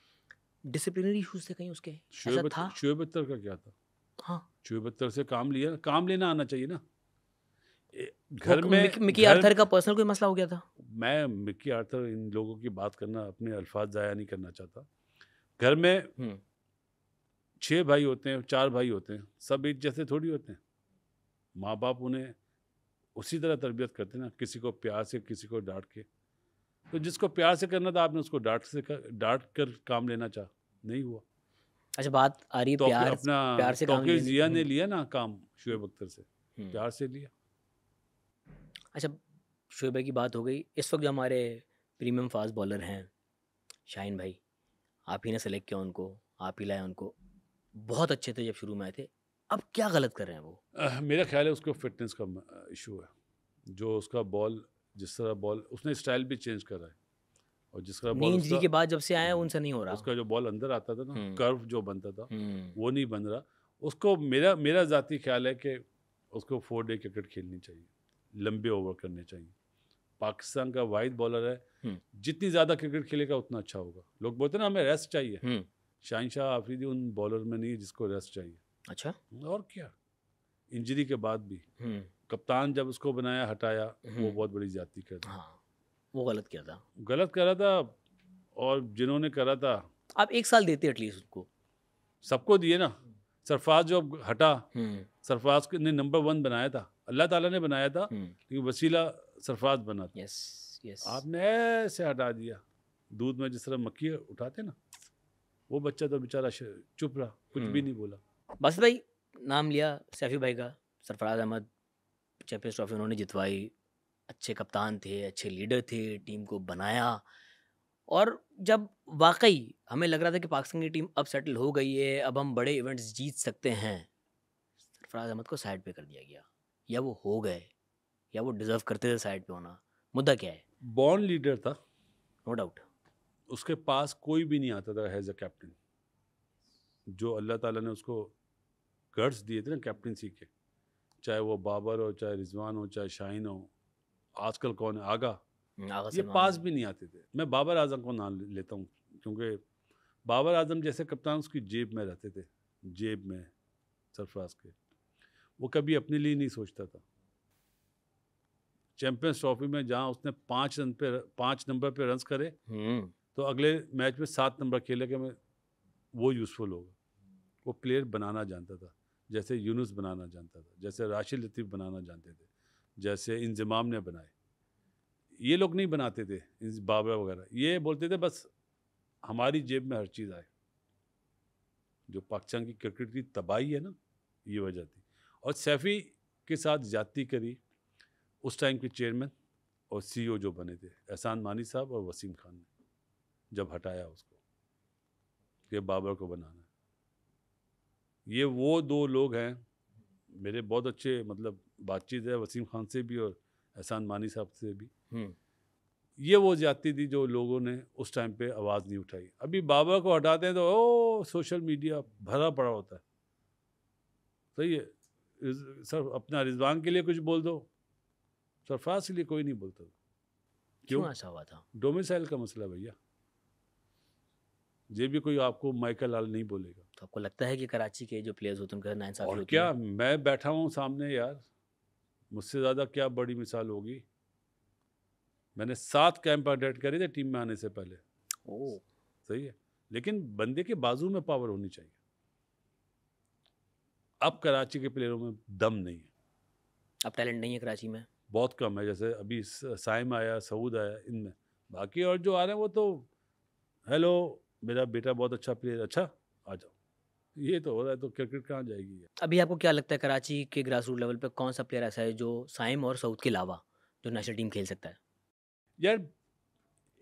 डिसिप्लिनरी इश्यूज थे कहीं उसके, ऐसा था? शोएब अख्तर का क्या था? हाँ, शोएब अख्तर से काम लिया, काम लेना आना चाहिए ना। घर में मिकी आर्थर का पर्सनल कोई मसला हो गया था? मैं मिकी आर्थर इन लोगों की बात करना, अपने अल्फाज ज़ाया नहीं करना चाहता। घर में 6 भाई होते हैं, 4 भाई होते हैं, सब एक जैसे थोड़ी होते हैं। माँ बाप उन्हें उसी तरह तरबियत करते हैं ना, किसी को प्यार से, किसी को डांट के। तो जिसको प्यार से करना था आपने उसको डांट कर काम लेना चाहा, नहीं हुआ। अच्छा, बात आ रही है तो प्यार से काम तौकीर जिया ने लिया ना काम शोएब अख्तर से, प्यार से लिया। अच्छा, शोएब भाई की बात हो गई। इस वक्त जो हमारे प्रीमियम फास्ट बॉलर हैं शाहीन भाई, आप ही ने सेलेक्ट किया उनको, आप ही लाए उनको, बहुत अच्छे थे जब शुरू में आए थे। अब क्या गलत कर रहे हैं वो? मेरा ख्याल है उसको फिटनेस का इशू है। जो उसका बॉल, जिस तरह बॉल उसने स्टाइल भी चेंज करा है, और जिस तरह बॉल इंजरी के बाद जब से आया उनसे नहीं हो रहा। उसका जो बॉल अंदर आता था ना, कर्व जो बनता था वो नहीं बन रहा उसको। मेरा ज़ाती ख्याल है कि उसको 4 डे क्रिकेट खेलनी चाहिए, लंबे ओवर करने चाहिए। पाकिस्तान का वाहिद बॉलर है, जितनी ज़्यादा क्रिकेट खेलेगा उतना अच्छा होगा। लोग बोलते हैं ना हमें रेस्ट चाहिए, शाहिनशाह आफरीदी उन बॉलर में नहीं है जिसको रेस्ट चाहिए। अच्छा, और क्या, इंजरी के बाद भी कप्तान जब उसको बनाया हटाया, वो बहुत बड़ी ज्यादती कर दी। हाँ, वो गलत किया था, गलत करा था। और जिन्होंने करा था, आप 1 साल देते एटलीस्ट उसको। सबको दिए ना। सरफराज जो हटा, सरफराज ने नंबर 1 बनाया था, अल्लाह ताला ने बनाया था, लेकिन वसीला सरफराज बना था। आपने ऐसे हटा दिया, दूध में जिस तरह मक्खी उठाते ना, वो बच्चा तो बेचारा चुप रहा, कुछ भी नहीं बोला। बस भाई नाम लिया सैफी भाई का, सरफराज अहमद, चैंपियंस ट्रॉफी उन्होंने जितवाई, अच्छे कप्तान थे, अच्छे लीडर थे, टीम को बनाया। और जब वाकई हमें लग रहा था कि पाकिस्तान की टीम अब सेटल हो गई है, अब हम बड़े इवेंट्स जीत सकते हैं, सरफराज अहमद को साइड पे कर दिया गया। या वो हो गए, या वो डिजर्व करते थे साइड पे होना। मुद्दा क्या है? बॉर्न लीडर था, नो डाउट। उसके पास कोई भी नहीं आता था एज अ कैप्टन। जो अल्लाह ताला ने उसको गट्स दिए थे ना कैप्टनसी के, चाहे वो बाबर हो, चाहे रिजवान हो, चाहे शाहीन हो, आजकल कौन है आगा, ये पास भी नहीं आते थे। मैं बाबर आजम को नाम लेता हूँ, क्योंकि बाबर आजम जैसे कप्तान उसकी जेब में रहते थे, जेब में सरफराज के। वो कभी अपने लिए नहीं सोचता था। चैंपियंस ट्रॉफी में जहाँ उसने 5 नंबर पे रन्स करे, तो अगले मैच में 7 नंबर खेले कि वो यूज़फुल होगा। वो प्लेयर बनाना जानता था, जैसे यूनुस बनाना जानता था, जैसे राशिद लतीफ़ बनाना जानते थे, जैसे इंजमाम ने बनाए। ये लोग नहीं बनाते थे, बाबर वगैरह। ये बोलते थे बस हमारी जेब में हर चीज़ आए। जो पाकिस्तान की क्रिकेट की तबाही है ना, ये वजह थी। और सैफ़ी सबके साथ ज्यादती करी उस टाइम के चेयरमैन और CEO जो बने थे एहसान मानी साहब और वसीम खान ने, जब हटाया उसको कि बाबर को बनाना है। ये वो 2 लोग हैं, मेरे बहुत अच्छे मतलब बातचीत है वसीम खान से भी और एहसान मानी साहब से भी। ये वो ज्यादती थी जो लोगों ने उस टाइम पे आवाज़ नहीं उठाई। अभी बाबर को हटाते हैं तो ओ सोशल मीडिया भरा पड़ा होता है। सही है सर, अपना रिजवान के लिए कुछ बोल दो, सरफराज के लिए कोई नहीं बोलता। क्यों ऐसा हुआ था? डोमिसाइल का मसला भैया, ये भी कोई आपको माइकल लाल नहीं बोलेगा। तो आपको लगता है कि कराची के जो प्लेयर्स होते हैं उनका नाइंसाफी और होती क्या, है? मैं बैठा हूँ सामने यार, मुझसे ज़्यादा क्या बड़ी मिसाल होगी। मैंने 7 कैंप अटेंड करे थे टीम में आने से पहले। ओह, सही है, लेकिन बंदे के बाजू में पावर होनी चाहिए। अब कराची के प्लेयरों में दम नहीं है, अब टैलेंट नहीं है कराची में? बहुत कम है। जैसे अभी साइम आया, सऊद आया, इनमें। बाकी और जो आ रहे हैं वो तो हेलो मेरा बेटा बहुत अच्छा प्लेयर, अच्छा आ जाओ, ये तो हो रहा है। तो क्रिकेट कहाँ जाएगी यार? अभी आपको क्या लगता है कराची के ग्रास रूट लेवल पे कौन सा प्लेयर ऐसा है जो साइम और सऊद के अलावा जो नेशनल टीम खेल सकता है? यार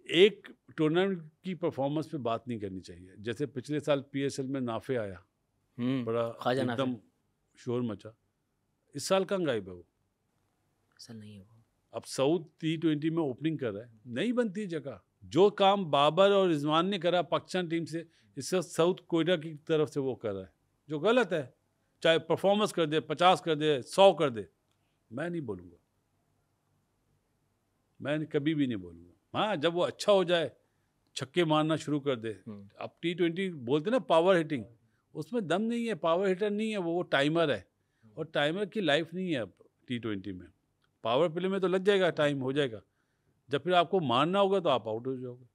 एक टूर्नामेंट की परफॉर्मेंस पे बात नहीं करनी चाहिए। जैसे पिछले साल PSL में नाफे आया, बड़ा ख्वाजा नाफे। एकदम शोर मचा। इस साल कहाँ गायब है वो? ऐसा नहीं है वो। अब सऊद T20 में ओपनिंग कर रहा है, नहीं बनती जगह। जो काम बाबर और रिजवान ने करा पाकिस्तान टीम से, इससे सऊद कोयटा की तरफ से वो कर रहा है, जो गलत है। चाहे परफॉर्मेंस कर दे, 50 कर दे, 100 कर दे, मैं नहीं बोलूँगा, मैं कभी भी नहीं बोलूँगा। हाँ, जब वो अच्छा हो जाए, छक्के मारना शुरू कर दे। अब T20 बोलते ना पावर हिटिंग, उसमें दम नहीं है, पावर हिटर नहीं है वो टाइमर है। और टाइमर की लाइफ नहीं है अब T20 में। पावर प्ले में तो लग जाएगा, टाइम हो जाएगा, जब फिर आपको मारना होगा तो आप आउट हो जाओगे।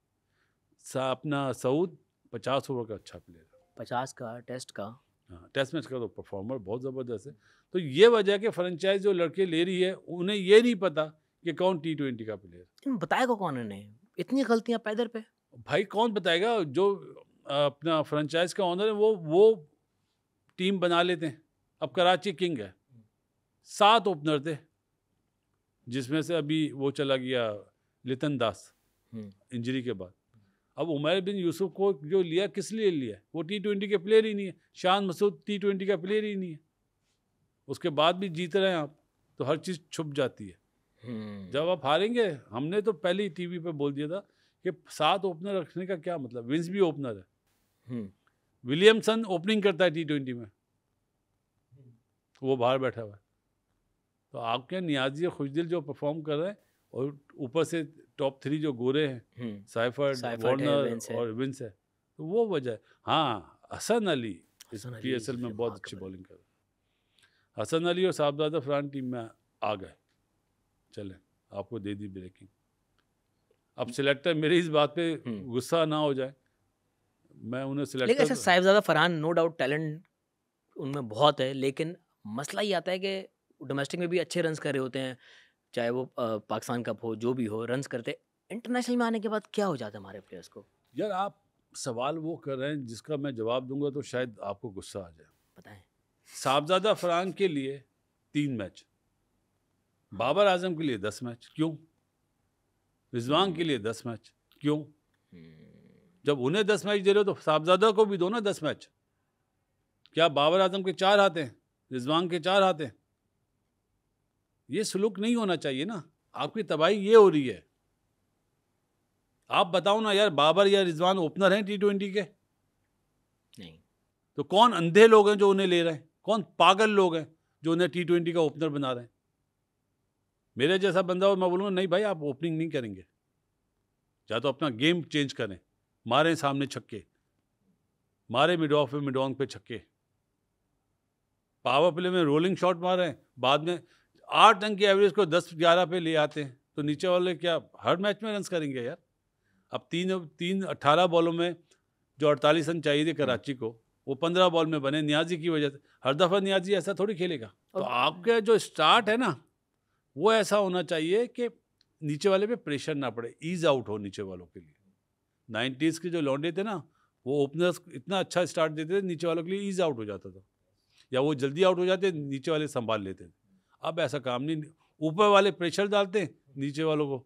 अपना सऊद 50 ओवर का अच्छा प्लेयर है, 50 का टेस्ट का। हाँ, टेस्ट मैच का तो परफॉर्मर बहुत ज़बरदस्त है। तो ये वजह कि फ्रेंचाइज जो लड़के ले रही है उन्हें ये नहीं पता कि कौन T20 का प्लेयर। लेकिन बताएगा कौन इन्हें? इतनी गलतियां पैदर पे। भाई कौन बताएगा? जो अपना फ्रेंचाइज का ऑनर है वो टीम बना लेते हैं। अब कराची किंग है, 7 ओपनर थे, जिसमें से अभी वो चला गया लितन दास इंजरी के बाद। अब उमैर बिन यूसुफ को जो लिया, किस लिए लिया? वो T20 के प्लेयर ही नहीं है। शान मसूद T20 का प्लेयर ही नहीं है। उसके बाद भी जीत रहे हैं आप, तो हर चीज़ छुप जाती है। जब आप हारेंगे, हमने तो पहले ही TV पे बोल दिया था कि 7 ओपनर रखने का क्या मतलब। विंस भी ओपनर है, विलियमसन ओपनिंग करता है T20 में, वो बाहर बैठा हुआ है। तो आपके नियाजी और खुशदिल जो परफॉर्म कर रहे हैं, और ऊपर से टॉप 3 जो गोरे हैं, साइफर्ड, वार्नर और विंस है, तो वो वजह है। हाँ, हसन अली इस PSL में बहुत अच्छी बॉलिंग कर रहे हैं। हसन अली और साहबजादा फरहान टीम में आ गए, चले आपको दे दी ब्रेकिंग। अब सिलेक्टर मेरी इस बात पे गुस्सा ना हो जाए, मैं उन्हें सिलेक्टर। लेकिन ऐसा Sahibzada Farhan no doubt talent उनमें बहुत है, लेकिन मसला ये आता है कि डोमेस्टिक में भी अच्छे रन्स कर रहे होते हैं, चाहे वो पाकिस्तान कप हो, जो भी हो, रन्स करते। इंटरनेशनल में आने के बाद क्या हो जाता है हमारे प्लेयर्स को? यार आप सवाल वो कर रहे हैं जिसका मैं जवाब दूंगा तो शायद आपको गुस्सा आ जाए। बताएं। साहबजादा फरहान के लिए 3 मैच, बाबर आजम के लिए 10 मैच, क्यों? रिजवान के लिए 10 मैच, क्यों? जब उन्हें 10 मैच दे रहे हो तो साहबजादा को भी दो ना 10 मैच। क्या बाबर आजम के 4 हाथ हैं, रिजवान के 4 हाथ हैं? ये सलूक नहीं होना चाहिए ना। आपकी तबाही ये हो रही है। आप बताओ ना यार, बाबर या रिजवान ओपनर हैं T20 के? नहीं। तो कौन अंधे लोग हैं जो उन्हें ले रहे हैं? कौन पागल लोग हैं जो उन्हें T20 का ओपनर बना रहे हैं? मेरे जैसा बंदा हो, मैं बोलूँगा नहीं भाई, आप ओपनिंग नहीं करेंगे, या तो अपना गेम चेंज करें। मारें सामने छक्के, मारे मिड ऑफ में, मिड ऑन पे छक्के, पावर प्ले में रोलिंग शॉट मारें, बाद में 8 रन की एवरेज को 10-11 पे ले आते हैं, तो नीचे वाले क्या हर मैच में रन करेंगे यार? अब 18 बॉलों में जो 48 रन चाहिए थे कराची को, वो 15 बॉल में बने नियाजी की वजह से। हर दफ़ा नियाजी ऐसा थोड़ी खेलेगा। तो आपका जो स्टार्ट है ना, वो ऐसा होना चाहिए कि नीचे वाले पे प्रेशर ना पड़े, ईज आउट हो नीचे वालों के लिए। 90s के जो लौंडे थे ना, वो ओपनर्स इतना अच्छा स्टार्ट देते थे, नीचे वालों के लिए ईज आउट हो जाता था, या वो जल्दी आउट हो जाते, नीचे वाले संभाल लेते थे। अब ऐसा काम नहीं, ऊपर वाले प्रेशर डालते हैं नीचे वालों को,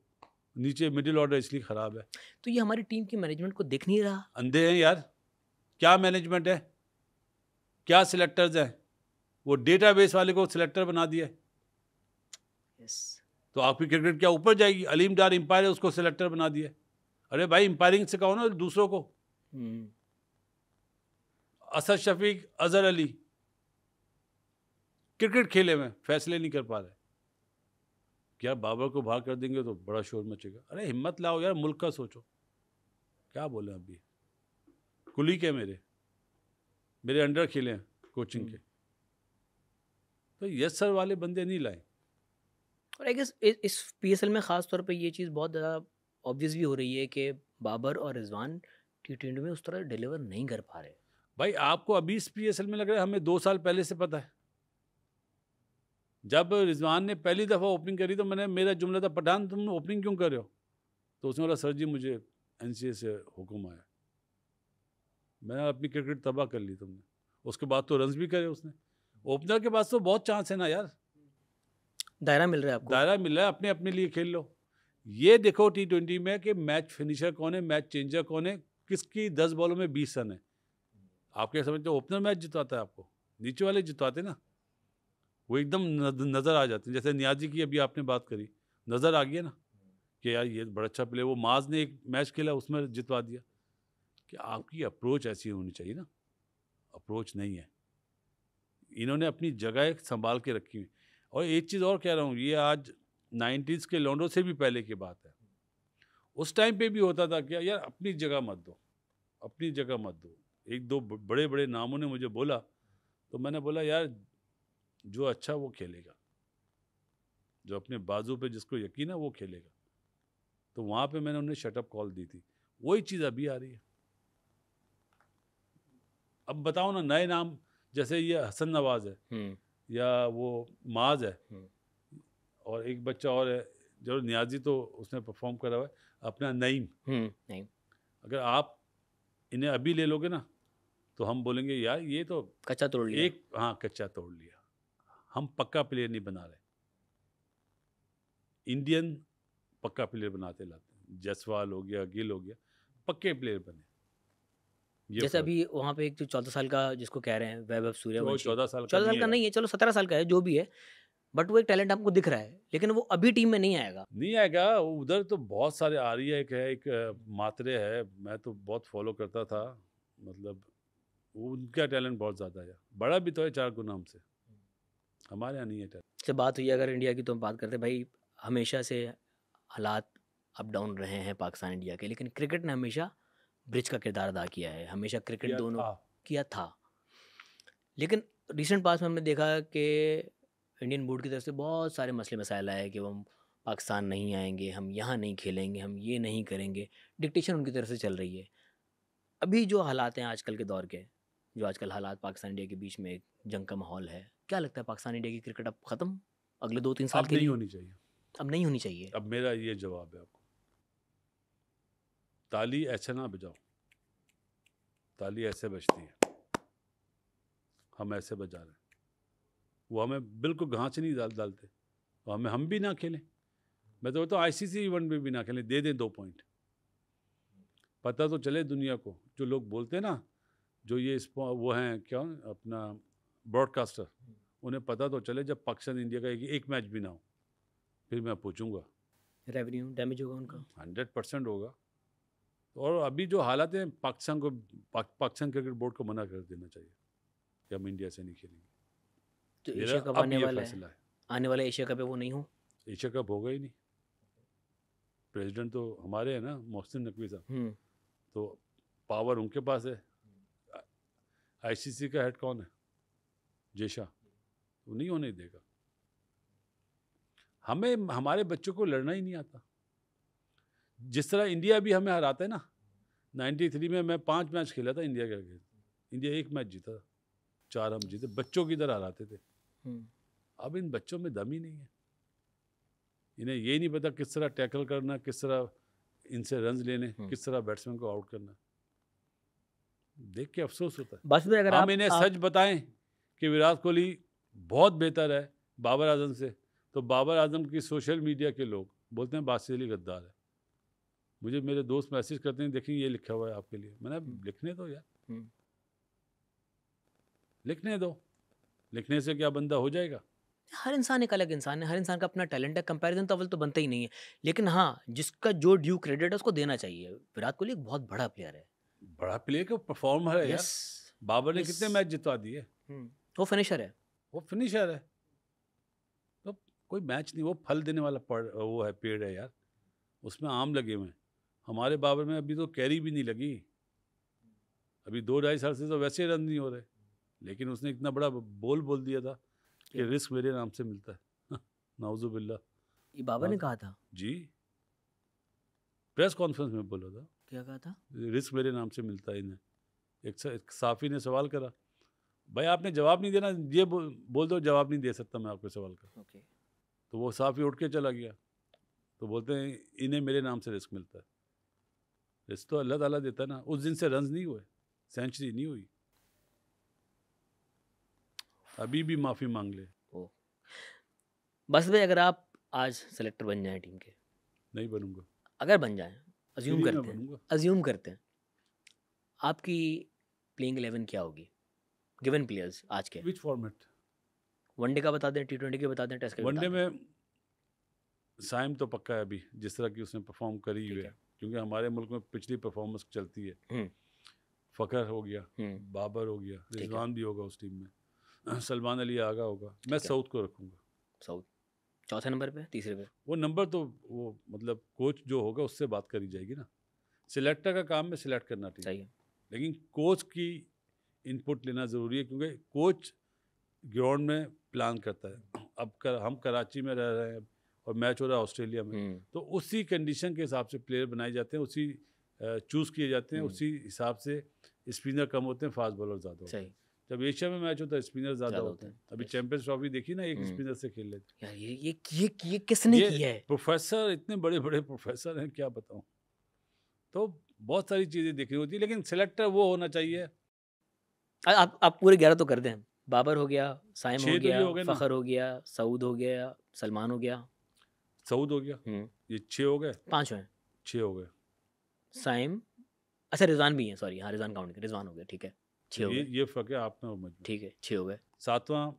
नीचे मिडिल ऑर्डर इसलिए ख़राब है। तो ये हमारी टीम की मैनेजमेंट को दिख नहीं रहा। अंधे हैं यार, क्या मैनेजमेंट है, क्या सिलेक्टर्स हैं, वो डेटाबेस वाले को सिलेक्टर बना दिया है। तो आपकी क्रिकेट क्या ऊपर जाएगी? अलीम डार एम्पायर है, उसको सिलेक्टर बना दिया। अरे भाई एम्पायरिंग से कहो ना दूसरों को। असद शफीक, अजहर अली क्रिकेट खेले में फैसले नहीं कर पा रहे। क्या बाबर को बाहर कर देंगे तो बड़ा शोर मचेगा? अरे हिम्मत लाओ यार, मुल्क का सोचो। क्या बोले अभी, कुली के मेरे अंडर खेले हैं कोचिंग के, तो यस सर वाले बंदे नहीं लाए। और आई गेस इस पीएसएल में ख़ास तौर पे ये चीज़ बहुत ज़्यादा ऑब्वियस भी हो रही है कि बाबर और रिजवान T20 में उस तरह डिलीवर नहीं कर पा रहे। भाई आपको अभी इस पीएसएल में लग रहा है, हमें 2 साल पहले से पता है। जब रिजवान ने पहली दफ़ा ओपनिंग करी तो मेरा जुमला था, पठान तुम ओपनिंग क्यों कर रहे हो? तो उसने बोला सर जी मुझे NCA से हुक्म आया, मैंने अपनी क्रिकेट तबाह कर ली तुमने। उसके बाद तो रन्स भी करे उसने। ओपनर के पास तो बहुत चांस है ना यार, दायरा मिल रहा है आपको, दायरा मिल रहा है, अपने अपने लिए खेल लो। ये देखो T20 में कि मैच फिनिशर कौन है, मैच चेंजर कौन है, किसकी 10 बॉलों में 20 रन है। आपके समझते ओपनर मैच जितवाता है आपको? नीचे वाले जितवाते ना, वो एकदम नज़र आ जाते हैं। जैसे नियाजी की अभी आपने बात करी, नज़र आ गया ना कि यार ये बड़ा अच्छा प्लेयर। वो माज ने एक मैच खेला उसमें जितवा दिया। कि आपकी अप्रोच ऐसी होनी चाहिए ना, अप्रोच नहीं है। इन्होंने अपनी जगह संभाल के रखी हुई। और एक चीज़ और कह रहा हूँ, ये आज 90s के लॉन्डो से भी पहले की बात है। उस टाइम पे भी होता था क्या यार, अपनी जगह मत दो, अपनी जगह मत दो। एक दो बड़े बड़े नामों ने मुझे बोला, तो मैंने बोला यार जो अच्छा वो खेलेगा, जो अपने बाजू पे जिसको यकीन है वो खेलेगा। तो वहाँ पे मैंने उन्हें शटअप कॉल दी थी। वही चीज़ अभी आ रही है। अब बताओ ना, नए नाम जैसे ये हसन नवाज है या वो माज है, और एक बच्चा और है जो नियाजी, तो उसने परफॉर्म करा हुआ है अपना नईम। अगर आप इन्हें अभी ले लोगे ना तो हम बोलेंगे यार ये तो कच्चा तोड़ लिया। हाँ कच्चा तोड़ लिया। हम पक्का प्लेयर नहीं बना रहे, इंडियन पक्का प्लेयर बनाते लाते हैं। जसवाल हो गया, गिल हो गया, पक्के प्लेयर बने। जैसे अभी वहाँ पे एक जो 14 साल का जिसको कह रहे हैं वैभव सूर्यवंशी, 14 साल का नहीं है, चलो 17 साल का है, जो भी है, बट वो एक टैलेंट आपको दिख रहा है, लेकिन वो अभी टीम में नहीं आएगा। उधर तो बहुत सारे आ रही है, एक मात्रे है, मैं तो बहुत फॉलो करता था, मतलब उनका टैलेंट बहुत ज़्यादा है। बड़ा भी तो है 4 गुना हमसे, हमारे यहाँ नहीं है टैलेंट। से बात हुई अगर इंडिया की, तो हम बात करते हैं भाई, हमेशा से हालात अप डाउन रहे हैं पाकिस्तान इंडिया के, लेकिन क्रिकेट ने हमेशा ब्रिज का किरदार अदा किया है, हमेशा क्रिकेट दोनों किया था। लेकिन रिसेंट पास में हमने देखा कि इंडियन बोर्ड की तरफ से बहुत सारे मसले मसाइल आए कि हम पाकिस्तान नहीं आएंगे, हम यहाँ नहीं खेलेंगे, हम ये नहीं करेंगे, डिक्टेशन उनकी तरफ से चल रही है। अभी जो हालात हैं आजकल के दौर के, जो आजकल हालात पाकिस्तान इंडिया के बीच में एक जंग का माहौल है, क्या लगता है पाकिस्तान इंडिया की क्रिकेट अब ख़त्म अगले 2-3 साल के लिए? होनी चाहिए, अब नहीं होनी चाहिए। अब मेरा ये जवाब है आपको, ताली ऐसे ना बजाओ, ताली ऐसे बजती है, हम ऐसे बजा रहे हैं। वो हमें बिल्कुल घास नहीं डालते, तो हम भी ना खेलें। मैं तो बोलता हूँ ICC इवेंट में भी ना खेलें, दे दें 2 पॉइंट, पता तो चले दुनिया को। जो लोग बोलते हैं ना, जो ये वो हैं क्या अपना ब्रॉडकास्टर, उन्हें पता तो चले जब पाकिस्तान इंडिया का एक मैच भी ना हो, फिर मैं पूछूंगा रेवेन्यू डैमेज होगा उनका, 100% होगा। और अभी जो हालात हैं, पाकिस्तान पाकिस्तान क्रिकेट बोर्ड को मना कर देना चाहिए कि हम इंडिया से नहीं खेलेंगे। तो एशिया कप आने वाला एशिया कप है, वो नहीं हो, एशिया कप होगा ही नहीं। प्रेसिडेंट तो हमारे हैं ना, मोहसिन नकवी साहब, तो पावर उनके पास है। ICC का हेड कौन है? जेशा, वो नहीं होने देगा। हमें हमारे बच्चों को लड़ना ही नहीं आता। जिस तरह इंडिया भी हमें हराता है ना, 93 में मैं 5 मैच खेला था इंडिया के अगेंस्ट, इंडिया 1 मैच जीता, 4 हम जीते, बच्चों की तरह हराते थे। अब इन बच्चों में दम ही नहीं है, इन्हें ये नहीं पता किस तरह टैकल करना, किस तरह इनसे रन्स लेने, किस तरह बैट्समैन को आउट करना। देख के अफसोस होता है। बस अगर हम इन्हें सच बताएं कि विराट कोहली बहुत बेहतर है, बाबर आजम से, तो बाबर आजम की सोशल मीडिया के लोग बोलते हैं बासित अली गद्दार है। मुझे मेरे दोस्त मैसेज करते हैं, देखिए ये लिखा हुआ है आपके लिए। मैंने लिखने दो यार, लिखने दो, लिखने से क्या बंदा हो जाएगा? हर इंसान एक अलग इंसान है, हर इंसान का अपना टैलेंट है, कंपैरिजन तो अव्वल तो बनता ही नहीं है। लेकिन हाँ, जिसका जो ड्यू क्रेडिट है उसको देना चाहिए। विराट कोहली एक बहुत बड़ा प्लेयर है। बड़ा प्लेयर का परफॉर्मर है यार। यस, बाबर ने कितने मैच जितवा दिए, वो फिनिशर है। वो फिनिशर है। तो कोई मैच नहीं, वो फल देने वाला वो है, पेड़ है यार, उसमें आम लगे हुए हैं। हमारे बाबर में अभी तो कैरी भी नहीं लगी, अभी 2-2.5 साल से तो वैसे रन नहीं हो रहे, लेकिन उसने इतना बड़ा बोल दिया था कि रिस्क मेरे नाम से मिलता है। नाउजुबिल्ला, ये बाबर ने कहा था जी, प्रेस कॉन्फ्रेंस में बोला था। क्या कहा था? रिस्क मेरे नाम से मिलता है इन्हें। एक साफ़ी ने सवाल करा, भाई आपने जवाब नहीं देना, ये बोल दो जवाब नहीं दे सकता मैं आपके सवाल का। तो वो साफ़ी उठ के चला गया, तो बोलते हैं इन्हें मेरे नाम से रिस्क मिलता है। रिस्क तो अल्लाह ताला देता है ना। उस दिन से रन्स नहीं हुए, सेंचुरी नहीं हुई, अभी भी माफ़ी मांग ले। बस भाई, अगर आप आज सेलेक्टर बन जाएं टीम के, नहीं बनूंगा, अगर बन जाएं, अज्यूम करते हैं, आपकी प्लेइंग 11 क्या होगी? गिवन प्लेयर्स आज के। विच फॉर्मेट? वनडे का बता दें, T20 के बता दें, टेस्ट का वनडे में साइम तो पक्का है अभी, जिस तरह की उसने परफॉर्म करी हुई है, क्योंकि हमारे मुल्क में पिछली परफॉर्मेंस चलती है। फ़खर हो गया, बाबर हो गया, रिजवान भी होगा उस टीम में, सलमान अली आगा होगा। मैं साउथ को रखूँगा। साउथ चौथे नंबर पे, तीसरे पे? वो नंबर तो वो मतलब कोच जो होगा उससे बात करी जाएगी ना। सिलेक्टर का काम है सिलेक्ट करना टीम, लेकिन कोच की इनपुट लेना ज़रूरी है, क्योंकि कोच ग्राउंड में प्लान करता है। अब हम कराची में रह रहे हैं और मैच हो रहा है ऑस्ट्रेलिया में, तो उसी कंडीशन के हिसाब से प्लेयर बनाए जाते हैं, उसी चूज़ किए जाते हैं, उसी हिसाब से स्पिनर कम होते हैं, फास्ट बॉलर ज़्यादा होते हैं। जब एशिया में मैच होता है स्पिनर ज़्यादा होते हैं। अभी चैंपियंस ट्रॉफी देखी ना, एक स्पिनर से खेल लेते हैं। ये किसने किया है? प्रोफेसर, इतने बड़े बड़े प्रोफेसर हैं, क्या बताऊं। तो बहुत सारी चीज़ें देखनी होती है, लेकिन सिलेक्टर वो होना चाहिए। आप पूरे 11 तो कर दें। बाबर हो गया, साइम हो गया, फ़खर हो गया, सऊद हो गया, सलमान हो गया, सऊद हो गया, ये 6 हो गए, 5 हैं, 6 हो गए। साइम, अच्छा रिजवान भी है, सॉरी, हाँ रिजवान काउंट, रिजवान हो गया, ठीक है, 6 हो गए। ये फ़र्क है आप में और मुझ में, ठीक है, 6 हो गए। 7वां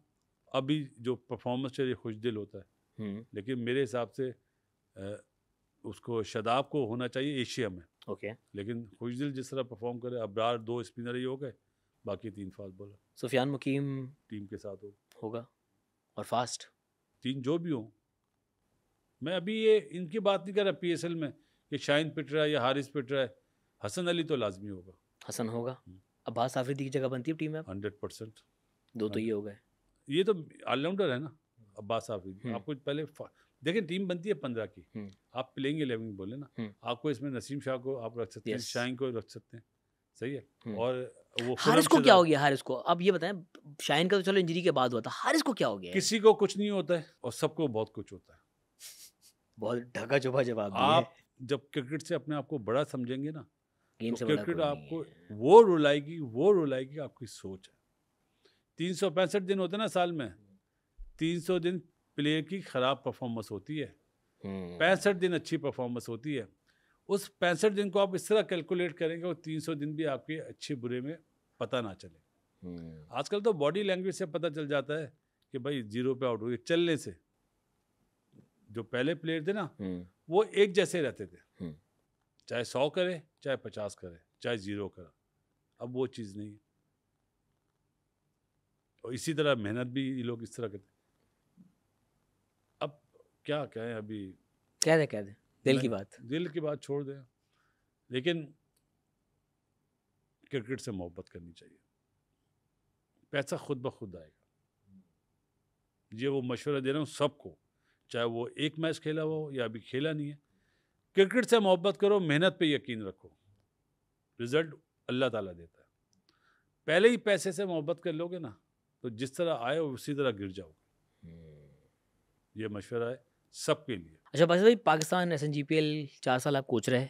अभी जो परफॉर्मेंस है ये खुशदिल होता है, लेकिन मेरे हिसाब से उसको शादाब को होना चाहिए एशिया में। ओके, लेकिन खुशदिल जिस तरह परफॉर्म करे, अब्रार 2 स्पिनर ही हो गए, बाकी 3 फास्ट बॉलर। सुफियान मुकीम टीम के साथ होगा, और फास्ट 3 जो भी हो। मैं अभी ये इनकी बात नहीं कर रहा PSL में कि शाहीन पिट रहा है या हारिस पिट रहा है, हसन अली तो लाजमी होगा। हसन होगा। अब्बास आफरीदी की जगह बनती है टीम में 100%। 2 तो ये हो गए, ये तो ऑलराउंडर है ना अब्बास आफरीदी। आपको पहले देखिए टीम बनती है 15 की, आप प्लेइंग 11 बोले ना, आपको इसमें नसीम शाह को आप रख सकते हैं, शाहीन को रख सकते हैं, सही है। और वो हारिस को क्या हो गया? हारिस को अब ये बताएं, शाहीन का तो चलो इंजरी के बाद हुआ था, हारिस को क्या हो गया? किसी को कुछ नहीं होता है और सबको बहुत कुछ होता है। बहुत ढका छुपा जवाब दिया। आप जब क्रिकेट से अपने आप को बड़ा समझेंगे ना, तो क्रिकेट आपको वो रुलाएगी आपकी सोच है। 365 दिन होते ना साल में, 300 दिन प्लेयर की खराब परफॉर्मेंस होती है, 65 दिन अच्छी परफॉर्मेंस होती है। उस 65 दिन को आप इस तरह कैलकुलेट करेंगे और 300 दिन भी आपके अच्छे बुरे में पता ना चले। आजकल तो बॉडी लैंग्वेज से पता चल जाता है कि भाई 0 पे आउट हो गए, चलने से। जो पहले प्लेयर थे ना, वो एक जैसे रहते थे, चाहे 100 करे, चाहे 50 करे, चाहे 0 करा। अब वो चीज़ नहीं है। और इसी तरह मेहनत भी ये लोग इस तरह करते। अब क्या कहें, अभी कह दे दिल की बात छोड़ दें, लेकिन क्रिकेट से मोहब्बत करनी चाहिए। पैसा खुद ब खुद आएगा। ये वो मशवरा दे रहा हूँ सबको, चाहे वो एक मैच खेला हो या अभी खेला नहीं है, क्रिकेट से मोहब्बत करो, मेहनत पे यकीन रखो, रिजल्ट अल्लाह ताला देता है। पहले ही पैसे से मोहब्बत कर लोगे ना, तो जिस तरह आए उसी तरह गिर जाओगे। ये मशवरा है सबके लिए। अच्छा बस भाई, पाकिस्तान SNGPL 4 साल आप कोच रहे,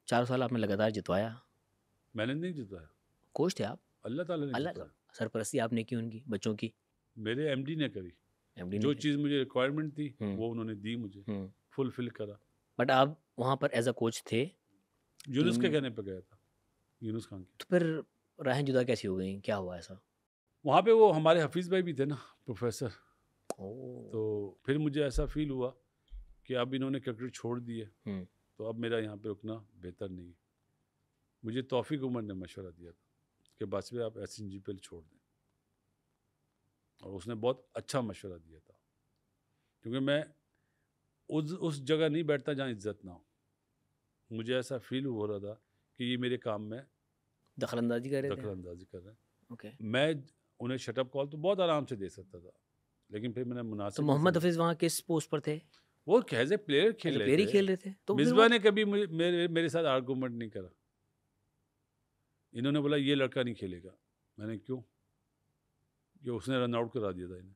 4 साल आपने लगातार जितवाया। मैंने नहीं जितवाया, कोच थे आप, अल्लाह ताला ने जितवाया। सरपरस्ती आपने की उनकी, बच्चों की। मेरे MD ने करी। एमडी जो चीज़ मुझे रिक्वायरमेंट थी वो उन्होंने दी मुझे, फुलफिल करा। बट आप वहाँ पर एज अ कोच थे? यूनुस के कहने पे गया था, यूनुस खान के। तो फिर राहें जुदा कैसी हो गई, क्या हुआ ऐसा? वहाँ पे वो हमारे हफीज़ भाई भी थे ना, प्रोफेसर। ओह! तो फिर मुझे ऐसा फील हुआ कि अब इन्होंने क्रिकेट छोड़ दी है, तो अब मेरा यहाँ पे रुकना बेहतर नहीं है। मुझे तौफीक उमर ने मशवरा दिया था कि बासवे आप SNGPL छोड़ दें, और उसने बहुत अच्छा मशवरा दिया था, क्योंकि मैं उस जगह नहीं बैठता जहाँ इज्जत ना हो। मुझे ऐसा फील हो रहा था कि ये मेरे काम में दखलंदाजी कर रहे थे? दखलंदाजी कर रहे हैं। ओके। मैं उन्हें शटअप कॉल तो बहुत आराम से दे सकता था, लेकिन फिर मैंने तो मुनासिब मोहम्मद हफीज़ वहाँ किस पोस्ट पर थे? वो एज ए प्लेयर एज खेल अ रहे प्लेयर ही थे। खेल रहे थे? तो फिर मिसबा वो ने कभी मेरे साथ आर्गूमेंट नहीं करा। इन्होंने बोला ये लड़का नहीं खेलेगा। मैंने क्यों? कि उसने रन आउट करा दिया था इन्हें,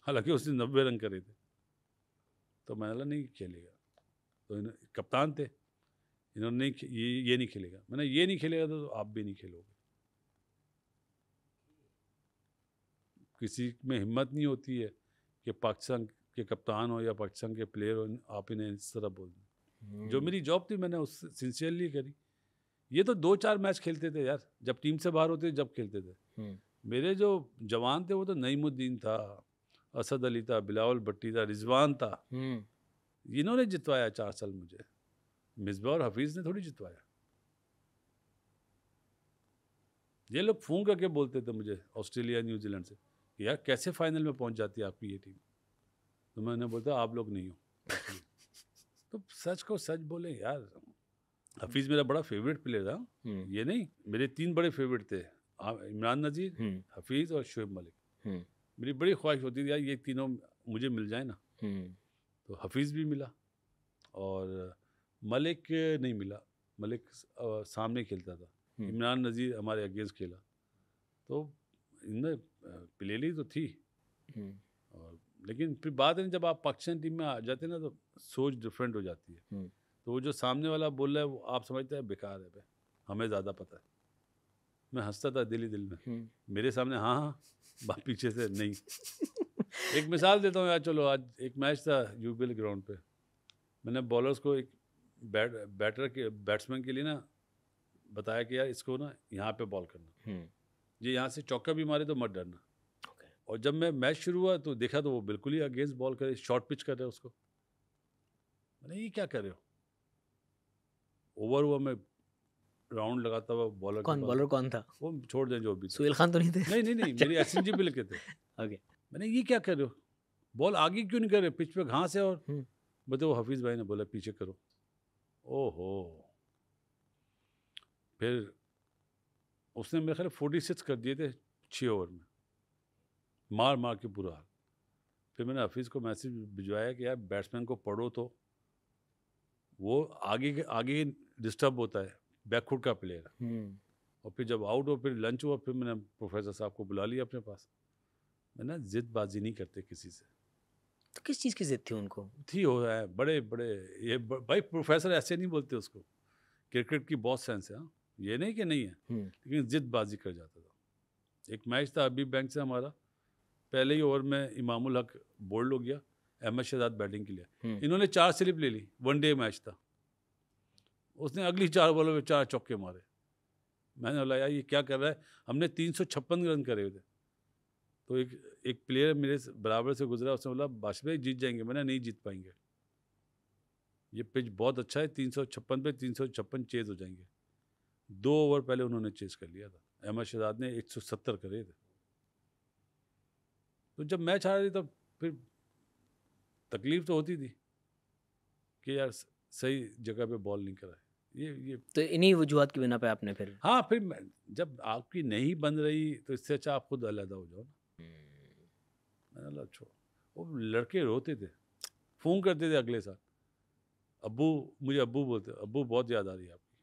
हालांकि उसने 90 रन करे थे। तो मैंने बोला नहीं खेलेगा। तो कप्तान थे, इन्होंने नहीं ये नहीं खेलेगा। मैंने ये नहीं खेलेगा तो आप भी नहीं खेलोगे। किसी में हिम्मत नहीं होती है कि पाकिस्तान के कप्तान हो या पाकिस्तान के प्लेयर हो, आप इन्हें इस तरह बोल दें। जो मेरी जॉब थी मैंने उससे सिंसियरली करी। ये तो 2-4 मैच खेलते थे यार, जब टीम से बाहर होते जब खेलते थे। मेरे जो जवान थे वो तो नईमुद्दीन था, असद अली था, बिलावल भट्टी था, रिजवान था। इन्होंने जितवाया 4 साल मुझे। मिसबा और हफीज़ ने थोड़ी जितवाया। ये लोग फ़ोन करके बोलते थे मुझे ऑस्ट्रेलिया न्यूजीलैंड से कि यार कैसे फाइनल में पहुंच जाती है आपकी ये टीम। तो मैंने बोलता आप लोग नहीं हो। तो सच को सच बोले यार, हफीज़ मेरा बड़ा फेवरेट प्लेयर था। ये नहीं, मेरे 3 बड़े फेवरेट थे, इमरान नज़ीर, हफीज़ और शुएब मलिक। मेरी बड़ी ख्वाहिश होती थी यार ये तीनों मुझे मिल जाए ना। तो हफीज़ भी मिला और मलिक नहीं मिला। मलिक सामने खेलता था, इमरान नज़ीर हमारे अगेंस्ट खेला। तो इनमें प्लेयरी तो थी, और लेकिन फिर बाद में जब आप पाकिस्तान टीम में आ जाते हैं ना तो सोच डिफरेंट हो जाती है। तो वो जो सामने वाला बोल रहा है वो आप समझते हैं बेकार है, हमें ज़्यादा पता है। मैं हंसता था दिल ही दिल में, मेरे सामने हाँ हाँ, पीछे से नहीं। एक मिसाल देता हूँ यार, चलो आज एक मैच था यूबीएल ग्राउंड पे। मैंने बॉलर्स को एक बैट्समैन के लिए ना बताया कि यार इसको ना यहाँ पे बॉल करना, ये यहाँ से चौका भी मारे तो मत डरना। और जब मैं मैच शुरू हुआ तो देखा तो वो बिल्कुल ही अगेंस्ट बॉल करे, शॉर्ट पिच कर रहे उसको। मैंने ये क्या कर रहे हो? ओवर हुआ, मैं राउंड लगाता हुआ बॉलर बॉलर कौन था? वो छोड़ दें जो भी। सुहेल खान तो नहीं थे? नहीं मेरे SNGPL के थे। ओके। मैंने ये क्या कर रहे हो, बॉल आगे क्यों नहीं कर रहे, पिच पे घास है। और बताओ हफीज़ भाई ने बोला पीछे करो। ओहो, फिर उसने मेरे ख्याल 46 कर दिए थे 6 ओवर में, मार के बुरा हाल। फिर मैंने हफीज़ को मैसेज भिजवाया कि यार बैट्समैन को पढ़ो, तो वो आगे डिस्टर्ब होता है, बैकफुट का प्लेयर। और फिर जब आउट हो, फिर लंच हुआ, फिर मैंने प्रोफेसर साहब को बुला लिया अपने पास। मैंने जिदबाजी नहीं करते किसी से। तो किस चीज़ की जिद थी उनको? थी हो रहा है बड़े ये भाई प्रोफेसर ऐसे नहीं बोलते उसको, क्रिकेट की बहुत सेंस है। ये नहीं कि नहीं है, लेकिन जिदबाजी कर जाता था। एक मैच था अभी बैंक से हमारा, पहले ही ओवर में इमामुल हक बोल्ड हो गया, अहमद शहजाद बैटिंग के लिए। इन्होंने 4 स्लिप ले ली, 1 डे मैच था। उसने अगली 4 बॉलों में 4 चौके मारे। मैंने बोला यार ये क्या कर रहा है, हमने 356 रन करे हुए थे। तो एक प्लेयर मेरे बराबर से गुजरा, उसने बोला बाशभाई जीत जाएंगे। मैंने नहीं जीत पाएंगे, ये पिच बहुत अच्छा है, 356 पे 356 चेज हो जाएंगे। 2 ओवर पहले उन्होंने चेज कर लिया था, अहमद शहजाद ने 170 करे थे। तो जब मैच आ रही तो फिर तकलीफ तो होती थी कि यार सही जगह पे बॉल नहीं कराए। ये तो इन्हीं वजूहत की बिना पे आपने फिर? हाँ, फिर जब आपकी नहीं बन रही तो इससे अच्छा आप खुद अलग हो जाओ ना। मैंने बोला छोड़। वो लड़के रोते थे, फ़ोन करते थे अगले साल, अब्बू, मुझे अब्बू बोलते, अब्बू बहुत याद आ रही है आपकी।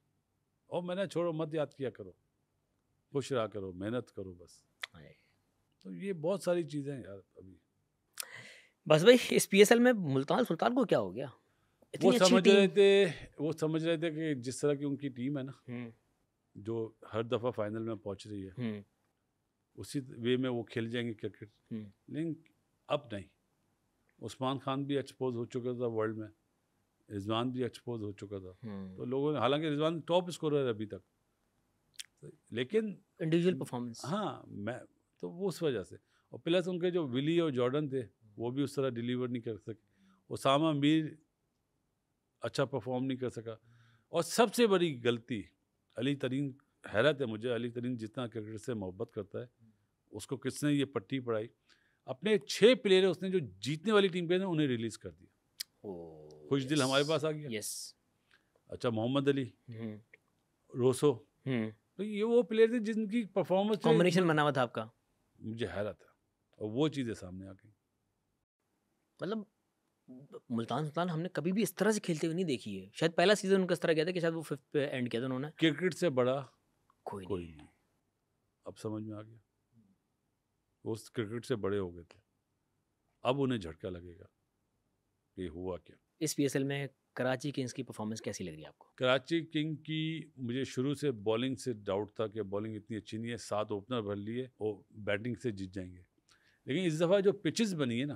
और मैंने छोड़ो मत याद किया करो, खुश रहा करो, मेहनत करो बस। तो ये बहुत सारी चीज़ें यार। अभी बस भाई इस PSL में मुल्तान सुल्तान को क्या हो गया? वो समझ रहे थे कि जिस तरह की उनकी टीम है ना, जो हर दफ़ा फाइनल में पहुंच रही है, उसी वे में वो खेल जाएंगे क्रिकेट। लेकिन अब नहीं, उस्मान खान भी एक्सपोज हो चुका था वर्ल्ड में, रिजवान भी एक्सपोज हो चुका था। तो लोगों ने, हालांकि रिजवान टॉप स्कोरर है अभी तक, लेकिन इंडिविजुअल परफॉर्मेंस, हाँ, मैं तो वो उस वजह से, और प्लस उनके जो विली और जॉर्डन थे वो भी उस तरह डिलीवर नहीं कर सके। उसामा मीर अच्छा परफॉर्म नहीं कर सका। और सबसे बड़ी गलती अली तरीन, हैरत है मुझे, अली तरीन जितना क्रिकेट से मोहब्बत करता है, उसको किसने ये पट्टी पढ़ाई, अपने 6 प्लेयर उसने जो जीतने वाली टीम के ना उन्हें रिलीज कर दिया। खुश दिल हमारे पास आ गया। अच्छा, मोहम्मद अली, रोसो, तो ये वो प्लेयर थे जिनकी परफॉर्मेंस कॉम्बिनेशन बना हुआ था आपका। मुझे हैरत है, और वो चीज़ें सामने आ गई। मतलब मुल्तान सुल्तान हमने कभी भी इस तरह से खेलते हुए नहीं देखी है। शायद पहला सीजन उनका इस तरह गया था कि शायद वो 5th पे एंड किया था उन्होंने। क्रिकेट से बड़ा कोई नहीं। अब समझ में आ गया, वो क्रिकेट से बड़े हो गए थे, अब उन्हें झटका लगेगा ये हुआ क्या। इस पीएसएल में कराची किंग्स की परफॉर्मेंस कैसी लग रही है आपको? कराची किंग की मुझे शुरू से बॉलिंग से डाउट था कि बॉलिंग इतनी अच्छी नहीं है, 7 ओपनर भर लिए और बैटिंग से जीत जाएंगे, लेकिन इस दफ़ा जो पिचेस बनी है ना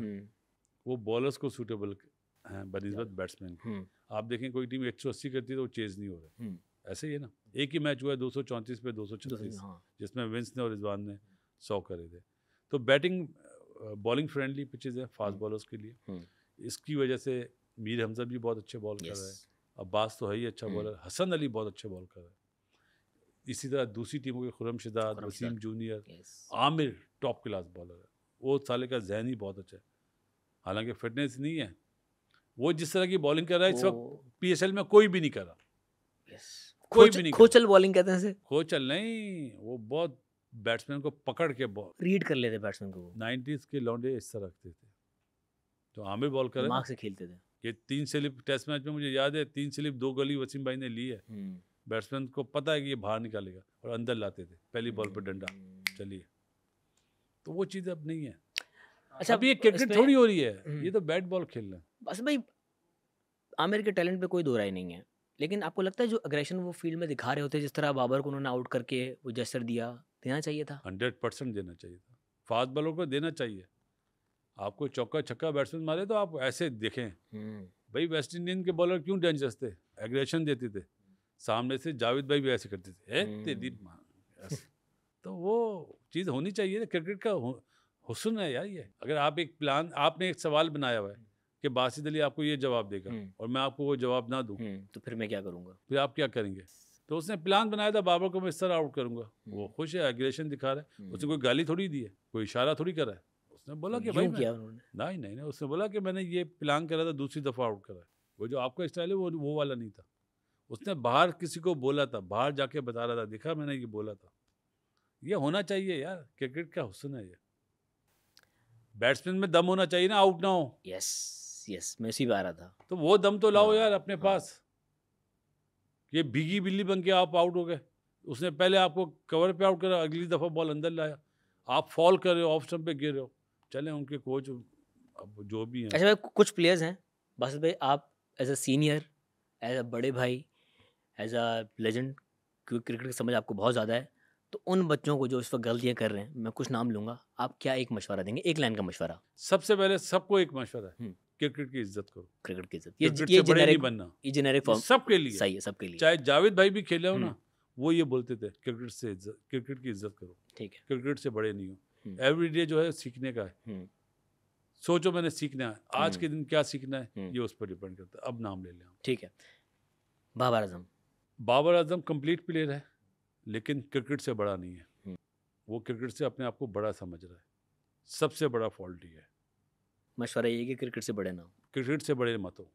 वो बॉलर्स को सूटेबल हैं बनिस्बत बैट्समैन के। आप देखें कोई टीम 180 करती है तो वो चेज नहीं हो रहा, ऐसे ही है ना। एक ही मैच हुआ है 234 पे 236, जिसमें विंस ने और रिजवान ने 100 करे थे। तो बैटिंग बॉलिंग फ्रेंडली पिचेस है फास्ट बॉलर्स के लिए, इसकी वजह से मीर हमजा भी बहुत अच्छे बॉल कर रहा है, अब्बास तो है ही अच्छा बॉलर, हसन अली बहुत अच्छे बॉल कर रहा है। इसी तरह दूसरी टीमों के खुरम शिदात, Wasim junior, Aamir top class bowler है। वो साले का जहन ही बहुत अच्छा है, हालांकि फिटनेस नहीं है। वो जिस तरह की बॉलिंग कर रहा है इस वक्त पीएसएल में कोई भी नहीं कर रहा, कोई भी नहीं। खोचल बॉलिंग कहते हैं इसे। खोचल नहीं, वो बहुत बैट्समैन को पकड़ के बॉल रीड कर लेते बैट्समैन को। 90s के लौंडे इस तरह रखते थे, तो आमिर बॉल कर दिमाग से खेलते थे। ये 3 स्लिप टेस्ट मैच में मुझे याद है, 3 स्लिप 2 गली वसीम भाई ने ली है। बैट्समैन को पता है कि ये बाहर निकालेगा और अंदर लाते थे पहली बॉल पर डंडा, चलिए। तो वो चीज़ अब नहीं है। अच्छा, अभी ये क्रिकेट थोड़ी हो रही है, ये तो बैट बॉल खेल रहे हैं। बस भाई आमिर के टैलेंट पे कोई दो राय नहीं है, लेकिन आपको लगता है जो अग्रेशन वो फील्ड में दिखा रहे होते, जिस तरह बाबर को उन्होंने आउट करके वो जेस्चर दिया, देना चाहिए था? 100% देना चाहिए था, फास्ट बॉलर को देना चाहिए। आपको चौका छक्का बैट्समैन मारे तो आप ऐसे देखें। भाई वेस्ट इंडियन के बॉलर क्यों डेंजरस थे, एग्रेशन देते थे, सामने से जावेद भाई भी ऐसे करते थे। तो वो चीज़ होनी चाहिए ना, क्रिकेट का हुस्न है यार ये। अगर आप एक प्लान, आपने एक सवाल बनाया हुआ है कि बासित अली आपको ये जवाब देगा और मैं आपको वो जवाब ना दूं, तो फिर मैं क्या करूँगा, फिर आप क्या करेंगे? तो उसने प्लान बनाया था बाबर को मैं इस तरह आउट करूंगा, वो खुश है, एग्रेशन दिखा रहा है, उसने कोई गाली थोड़ी दी है, कोई इशारा थोड़ी करा है। उसने बोला कि भाई किया उन्होंने? नहीं, उसने बोला कि मैंने ये प्लान करा था, दूसरी दफ़ा आउट करा है। वो जो आपका स्टाइल है वो वाला नहीं था। उसने बाहर किसी को बोला था, बाहर जाके बता रहा था, देखा मैंने ये बोला था। ये होना चाहिए यार, क्रिकेट का हुस्न है ये। बैट्समैन में दम होना चाहिए ना, आउट ना हो। यस मैं इसी पे आ रहा था। तो वो दम तो लाओ यार अपने पास। ये भीगी बिल्ली बन के आप आउट हो गए, उसने पहले आपको कवर पे आउट करा, अगली दफ़ा बॉल अंदर लाया, आप फॉल कर रहे हो, ऑफ स्टंप पे गिर रहे हो। चले उनके कोच अब जो भी हैं। अच्छा भाई, कुछ प्लेयर्स हैं बासित भाई, आप as a senior, as a बड़े भाई, एज अ लेजेंड, क्योंकि क्रिकेट की समझ आपको बहुत ज़्यादा है, तो उन बच्चों को जो इस वक्त गलतियाँ कर रहे हैं, मैं कुछ नाम लूँगा, आप क्या एक मशवरा देंगे, एक लाइन का मशवरा? सबसे पहले सबको एक मशवरा है, क्रिकेट की इज्जत करो। क्रिकेट की इज्जत, ये जेनेरिक बनना, ये जेनेरिक फॉर्म सबके लिए सही है, सबके लिए। चाहे जावेद भाई भी खेले हो ना, वो ये बोलते थे क्रिकेट की इज्जत करो, ठीक है, क्रिकेट से बड़े नहीं हो। एवरीडे जो है सीखने का है, सोचो मैंने सीखना है, आज के दिन क्या सीखना है, ये उस पर डिपेंड करता है। अब नाम ले लें, ठीक है। बाबर आजम कंप्लीट प्लेयर है, लेकिन क्रिकेट से बड़ा नहीं है। वो क्रिकेट से अपने आप को बड़ा समझ रहा है, सबसे बड़ा फॉल्ट ही है। मशवरा ये कि क्रिकेट से बड़े ना हो, क्रिकेट से बड़े मत हो,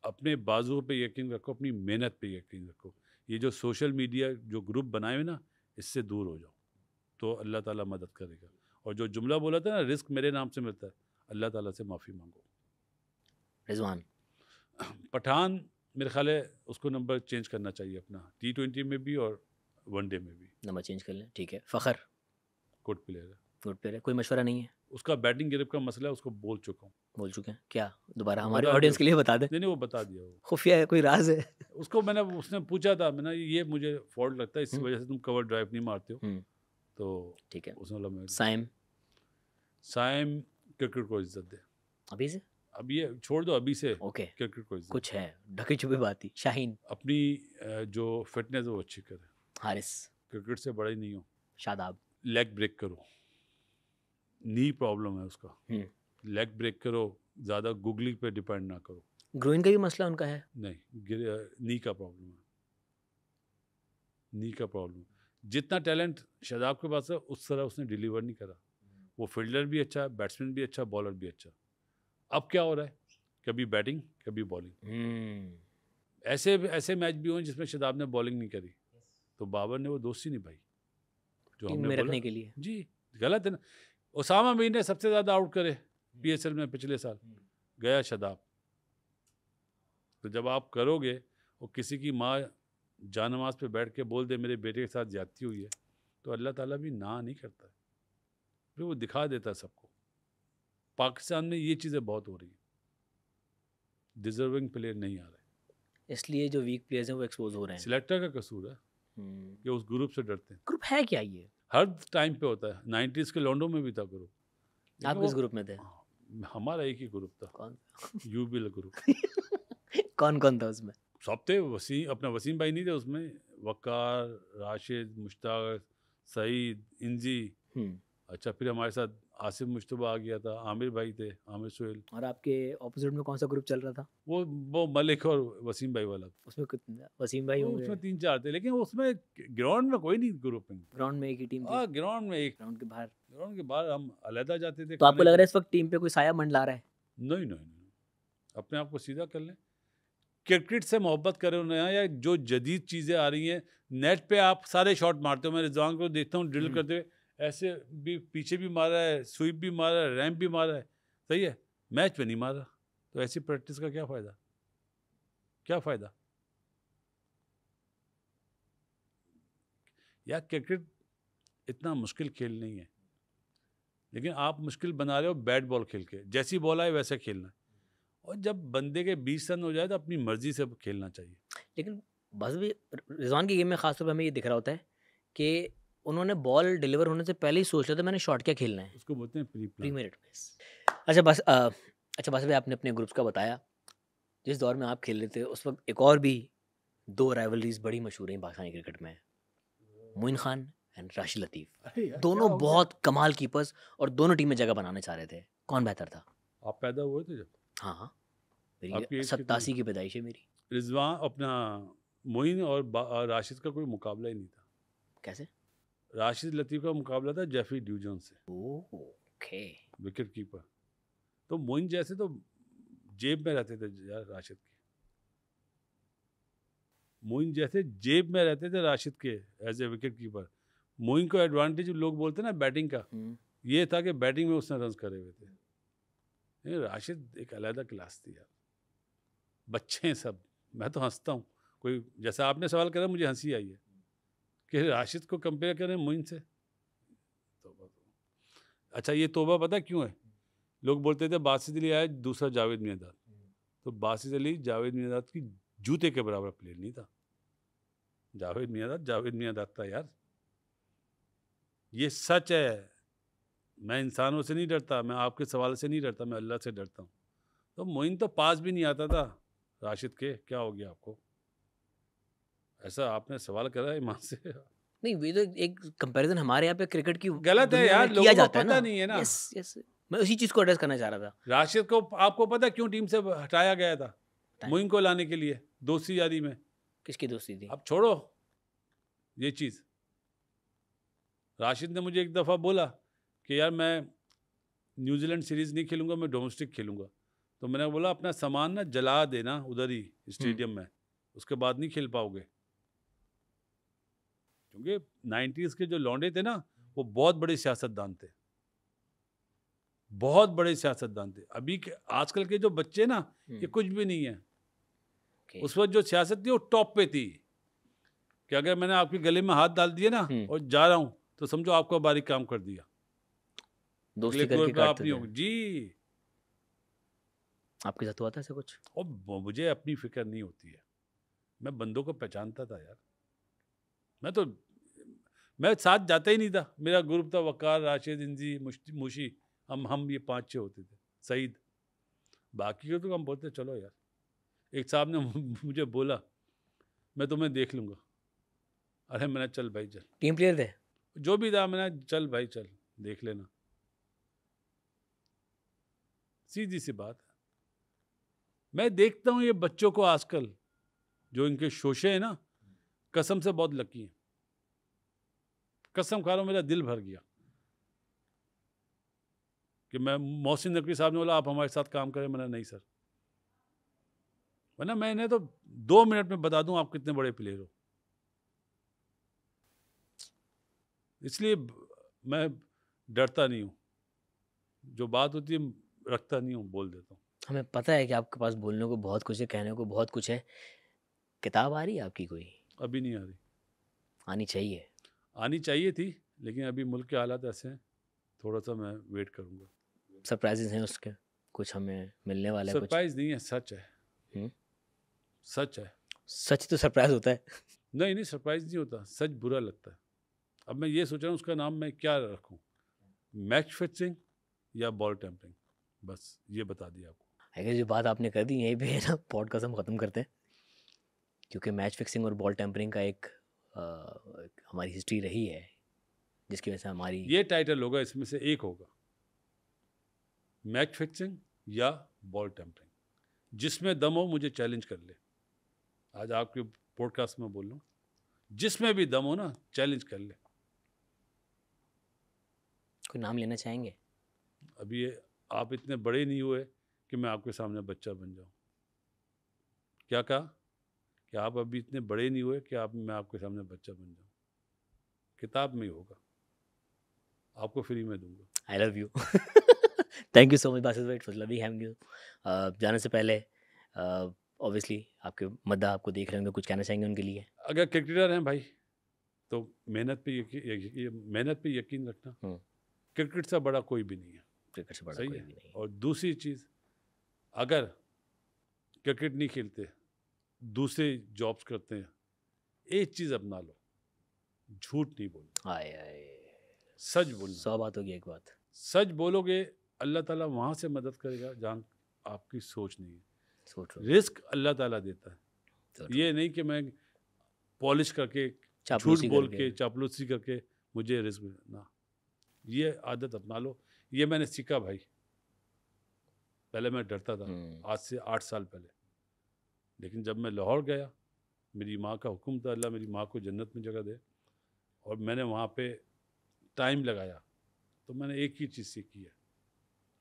अपने बाजुओं पे यकीन रखो, अपनी मेहनत पे यकीन रखो। ये जो सोशल मीडिया जो ग्रुप बनाए हुए ना, इससे दूर हो जाओ तो अल्लाह ताला मदद करेगा। और जो जुमला बोला था ना, रिस्क मेरे नाम से मिलता है, अल्लाह ताला से माफ़ी मांगो। रिजवान पठान मेरे ख्याल है उसको नंबर चेंज करना चाहिए अपना, T20 में भी और वनडे में भी नंबर चेंज कर लें, ठीक है। फ़खर गुड प्लेयर है, गुड प्लेयर है, कोई मशवरा नहीं है उसका बैटिंग ग्रिप का मसला है, उसको बोल चुका हूँ। बोल चुके हैं क्या? दोबारा हमारे ऑडियंस के लिए बता दें। नहीं वो बता दिया, वो खुफिया है, कोई राज है उसको। उसने पूछा था, मैंने ये मुझे फॉल्ट लगता है, इस वजह से तुम कवर ड्राइव नहीं मारते हो, तो ठीक है। उसने साइम क्रिकेट को इज्जत दे, अभी से? अब ये छोड़ दो अभी से, ओके, क्रिकेट को इज्जत। कुछ है ढकी छुपी बात ही। शाहीन, अपनी जो फिटनेस है वो अच्छी करे, हारिस, क्रिकेट से बड़ा ही नहीं हो। शादाब। लेग ब्रेक करो, नी प्रॉब्लम है उसका, लेग ब्रेक करो, ज़्यादा गूगलिंग पे डिपेंड ना करो। ग्रोइन का भी मसला उनका है? नहीं, नी का प्रॉब्लम है, नी का प्रॉब्लम। जितना टैलेंट शादाब के पास है उस तरह उसने डिलीवर नहीं करा। वो फील्डर भी अच्छा, बैट्समैन भी अच्छा, बॉलर भी अच्छा। अब क्या हो रहा है, कभी बैटिंग कभी बॉलिंग। ऐसे ऐसे मैच भी हुए जिसमें शादाब ने बॉलिंग नहीं करी, तो बाबर ने वो दोस्ती निभाई जो टीम हमने में बोला। रखने के लिए। जी गलत है ना। उसामा मीर ने सबसे ज़्यादा आउट करे पीएसएल में पिछले साल, गया शादाब। तो जब आप करोगे और किसी की माँ जानमाज पे बैठ के बोल दे मेरे बेटे के साथ ज्यादती हुई है, तो अल्लाह ताला भी ना नहीं करता है, फिर वो दिखा देता है सबको। पाकिस्तान में ये चीज़ें बहुत हो रही हैं, डिजर्विंग प्लेयर नहीं आ रहे, इसलिए जो वीक प्लेयर्स हैं वो एक्सपोज हो रहे हैं। सिलेक्टर का कसूर है कि उस ग्रुप से डरते हैं। ग्रुप है क्या ये? हर टाइम पे होता है, 90s के लॉन्डो में भी था ग्रुप। आप किस ग्रुप में थे? हमारा एक ही ग्रुप था। कौन? UBL group. कौन कौन था उसमें? सब थे, अपना वसीम भाई नहीं थे उसमें, वकार, राशिद, मुश्ताक, सईद, इंजी। अच्छा, फिर हमारे साथ आसिफ मुश्तबा आ गया था, आमिर भाई थे, आमिर सोहेल। और आपके ऑपोजिट में कौन सा ग्रुप चल रहा था? वो मलिक और वसीम भाई वाला। उसमें कितने? वसीम भाई होंगे। उसमें 3-4 थे, लेकिन उसमें ग्राउंड में कोई नहीं ग्रुप में। ग्राउंड में एक ही टीम थी? हाँ, ग्राउंड में एक। ग्राउंड के बाहर? ग्राउंड के बाहर हम अलहदा जाते थे। तो आपको लग रहा है इस वक्त टीम पे कोई साया मंडला रहा है? नहीं नहीं नहीं, अपने आप को सीधा कर लें। क्रिकेट से मोहब्बत करें उन्हें, या जो जदीद चीज़ें आ रही हैं नेट पे, आप सारे शॉट मारते हो। मैं रिजवान को देखता हूँ ड्रिल करते हुए, ऐसे भी पीछे भी मारा है, स्वीप भी मारा है, रैम्प भी मारा है, सही है, मैच पे नहीं मारा। तो ऐसी प्रैक्टिस का क्या फ़ायदा, क्या फ़ायदा यार। क्रिकेट इतना मुश्किल खेल नहीं है, लेकिन आप मुश्किल बना रहे हो बैट बॉल खेल के। जैसी बॉल आए वैसे खेलना है, और जब बंदे के 20 रन हो जाए तो अपनी मर्जी से खेलना चाहिए। लेकिन बस भी रिजवान की गेम में खासतौर पर हमें ये दिख रहा होता है कि उन्होंने बॉल डिलीवर होने से पहले ही सोच लिया था मैंने शॉट क्या खेलना है। उसको बोलते हैं प्री मेरिट बेस। अच्छा बस भाई, आपने अपने ग्रुप्स का बताया। जिस दौर में आप खेल रहे थे उस वक्त एक और भी 2 राइवलरीज बड़ी मशहूर हैं पाकिस्तानी क्रिकेट में, मोइन खान एंड राशिद लतीफ़। दोनों बहुत कमाल कीपर्स और दोनों टीमें जगह बनाने चाह रहे थे। कौन बेहतर था? आप पैदा हुए थे जब? हाँ, मेरी 87 की पैदाइश है मेरी। रिजवान अपना मोइन और राशिद का कोई मुकाबला ही नहीं था। कैसे? राशिद लतीफ़ का मुकाबला था जेफरी ड्यूजन से। ओके। Wicket keeper. तो मोइन जैसे तो जेब में रहते थे यार राशिद के, मोइन जैसे जेब में रहते थे राशिद के as a wicket keeper. Moin को एडवांटेज लोग बोलते हैं ना बैटिंग का, ये था कि बैटिंग में उसने रन करे हुए थे। राशिद एक अलग क्लास थी यार। बच्चे हैं सब, मैं तो हंसता हूँ। कोई जैसा आपने सवाल करा मुझे हंसी आई है कि राशिद को कंपेयर करें मोइन से। तौबा। अच्छा, ये तौबा पता क्यों है? लोग बोलते थे बासित अली आया, दूसरा जावेद मियांदाद। तो बासित अली जावेद मियांदाद की जूते के बराबर प्लेयर नहीं था। जावेद मियांदाद था यार, ये सच है। मैं इंसानों से नहीं डरता, मैं आपके सवाल से नहीं डरता, मैं अल्लाह से डरता हूँ। तो मोइन तो पास भी नहीं आता था राशिद के। क्या हो गया आपको? ऐसा आपने सवाल करा ईमान से? नहीं, ये तो एक कंपैरिजन हमारे यहाँ पे क्रिकेट की गलत है यार, लोगों को पता नहीं है ना। यस, मैं उसी चीज को एड्रेस करना चाह रहा था। राशिद को आपको पता क्यों टीम से हटाया गया था? मोइन को लाने के लिए, दोस्ती यारी में। किसकी दोस्ती थी? अब छोड़ो ये चीज़। राशिद ने मुझे एक दफ़ा बोला कि यार मैं न्यूजीलैंड सीरीज़ नहीं खेलूंगा, मैं डोमेस्टिक खेलूंगा। तो मैंने बोला अपना सामान ना जला देना उधर ही स्टेडियम में, उसके बाद नहीं खेल पाओगे। क्योंकि 90s के जो लौंडे थे ना, वो बहुत बड़े सियासतदान थे, बहुत बड़े सियासतदान थे। अभी के आजकल के जो बच्चे ना, ये कुछ भी नहीं है। उस वक्त जो सियासत थी वो टॉप पे थी कि अगर मैंने आपके गले में हाथ डाल दिया ना और जा रहा हूँ तो समझो आपको बारीक काम कर दिया, दोस्ती करके काटते थे। जी। आपके साथ हुआ था ऐसा कुछ? और मुझे अपनी फिक्र नहीं होती है, मैं बंदों को पहचानता था यार। मैं साथ जाता ही नहीं था। मेरा ग्रुप था वकार, राशिद, इंजी, मुशी, हम ये 5-6 होते थे, सईद। बाकी को तो हम बोलते चलो यार। एक साहब ने मुझे बोला मैं तुम्हें देख लूँगा। अरे मैंने चल भाई चल। टीम प्लेयर थे? जो भी था, मैंने चल भाई चल, देख लेना। सीधी सी बात है। मैं देखता हूँ ये बच्चों को आजकल, जो इनके शोशे हैं ना, कसम से बहुत लकी हैं। कसम खा रहा हूँ, मेरा दिल भर गया कि मैं मोहसिन नकवी साहब ने बोला आप हमारे साथ काम करें। मैंने नहीं सर, वरना मैं इन्हें तो 2 मिनट में बता दूं आप कितने बड़े प्लेयर हो। इसलिए मैं डरता नहीं हूँ, जो बात होती है रखता नहीं हूँ, बोल देता हूँ। हमें पता है कि आपके पास बोलने को बहुत कुछ है, कहने को बहुत कुछ है। किताब आ रही है आपकी कोई? अभी नहीं आ रही। आनी चाहिए। आनी चाहिए थी, लेकिन अभी मुल्क के हालात ऐसे हैं, थोड़ा सा मैं वेट करूँगा। सरप्राइजेस हैं उसके, कुछ हमें मिलने वाला है? सरप्राइज नहीं है, सच है। सच है। सच तो सरप्राइज होता है। नहीं नहीं, सरप्राइज नहीं होता, सच बुरा लगता है। अब मैं ये सोच रहा हूँ उसका नाम मैं क्या रखूँ, मैच फिक्सिंग या बॉल टेम्परिंग, बस ये बता दिया आपको। अगर जो बात आपने कर दी यहीं पे ना पॉडकास्ट हम ख़त्म करते हैं, क्योंकि मैच फिक्सिंग और बॉल टेम्परिंग का एक हमारी हिस्ट्री रही है, जिसकी वजह से हमारी ये टाइटल होगा, इसमें से एक होगा, मैच फिक्सिंग या बॉल टेम्परिंग। जिसमें दम हो मुझे चैलेंज कर ले। आज आपके पॉडकास्ट में बोल रहा हूँ, जिसमें भी दम हो ना, चैलेंज कर ले। कोई नाम लेना चाहेंगे? अभी ये आप इतने बड़े नहीं हुए कि मैं आपके सामने बच्चा बन जाऊँ। क्या कहा कि आप अभी इतने बड़े नहीं हुए कि मैं आपके सामने बच्चा बन जाऊँ। किताब में ही होगा, आपको फ्री में दूंगा। I love you. Thank you so much Basit भाई, it was lovely having you. जाने से पहले ऑब्वियसली आपके मद्दा आपको देख रहे होंगे, कुछ कहना चाहेंगे उनके लिए? अगर क्रिकेटर हैं भाई तो मेहनत पे यकीन रखना। क्रिकेट से बड़ा कोई भी नहीं है। क्रिकेट से बड़ा सही कोई है। भी नहीं। और दूसरी चीज़, अगर क्रिकेट नहीं खेलते, दूसरे जॉब्स करते हैं, एक चीज़ अपना लो, झूठ नहीं बोलना। आए आए, सच बोलना। 100 बात होगी एक बात। सच बोलोगे, अल्लाह ताला वहाँ से मदद करेगा जहाँ आपकी सोच नहीं है। रिस्क अल्लाह ताला देता है। ये नहीं कि मैं पॉलिश करके, झूठ बोल के, चापलूसी करके मुझे रिस्क ना। ये आदत अपना लो। ये मैंने सीखा भाई। पहले मैं डरता था, आज से 8 साल पहले। लेकिन जब मैं लाहौर गया, मेरी माँ का हुक्म था, अल्लाह मेरी माँ को जन्नत में जगह दे, और मैंने वहाँ पे टाइम लगाया, तो मैंने एक ही चीज़ सीखी है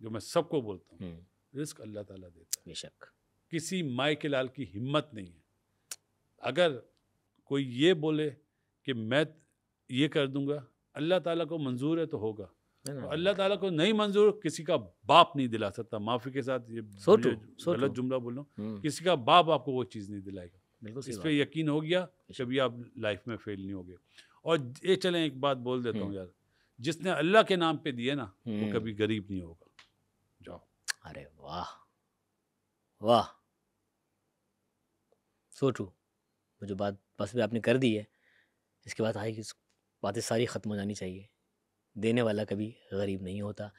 जो मैं सबको बोलता हूँ, रिस्क अल्लाह ताला देता है। बेशक। किसी माई के लाल की हिम्मत नहीं है। अगर कोई ये बोले कि मैं ये कर दूंगा, अल्लाह ताला को मंजूर है तो होगा, अल्लाह ताला को नहीं मंजूर, किसी का बाप नहीं दिला सकता। माफ़ी के साथ ये गलत जुमला बोल रहा हूँ, किसी का बाप आपको वो चीज़ नहीं दिलाएगा। इस पर यकीन हो गया, कभी आप लाइफ में फेल नहीं होगे। और ये चलें, एक बात बोल देता हूँ यार, जिसने अल्लाह के नाम पे दिए ना, वो कभी गरीब नहीं होगा। जाओ। अरे वाह वाह, सो ट्रू। वो जो बात बस भी आपने कर दी है, इसके बाद आएगी बातें सारी ख़त्म हो जानी चाहिए। देने वाला कभी गरीब नहीं होता।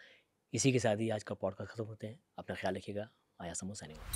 इसी के साथ ही आज का पॉडकास्ट ख़त्म होते हैं। अपना ख्याल रखिएगा। आया समो साइनिंग ऑफ।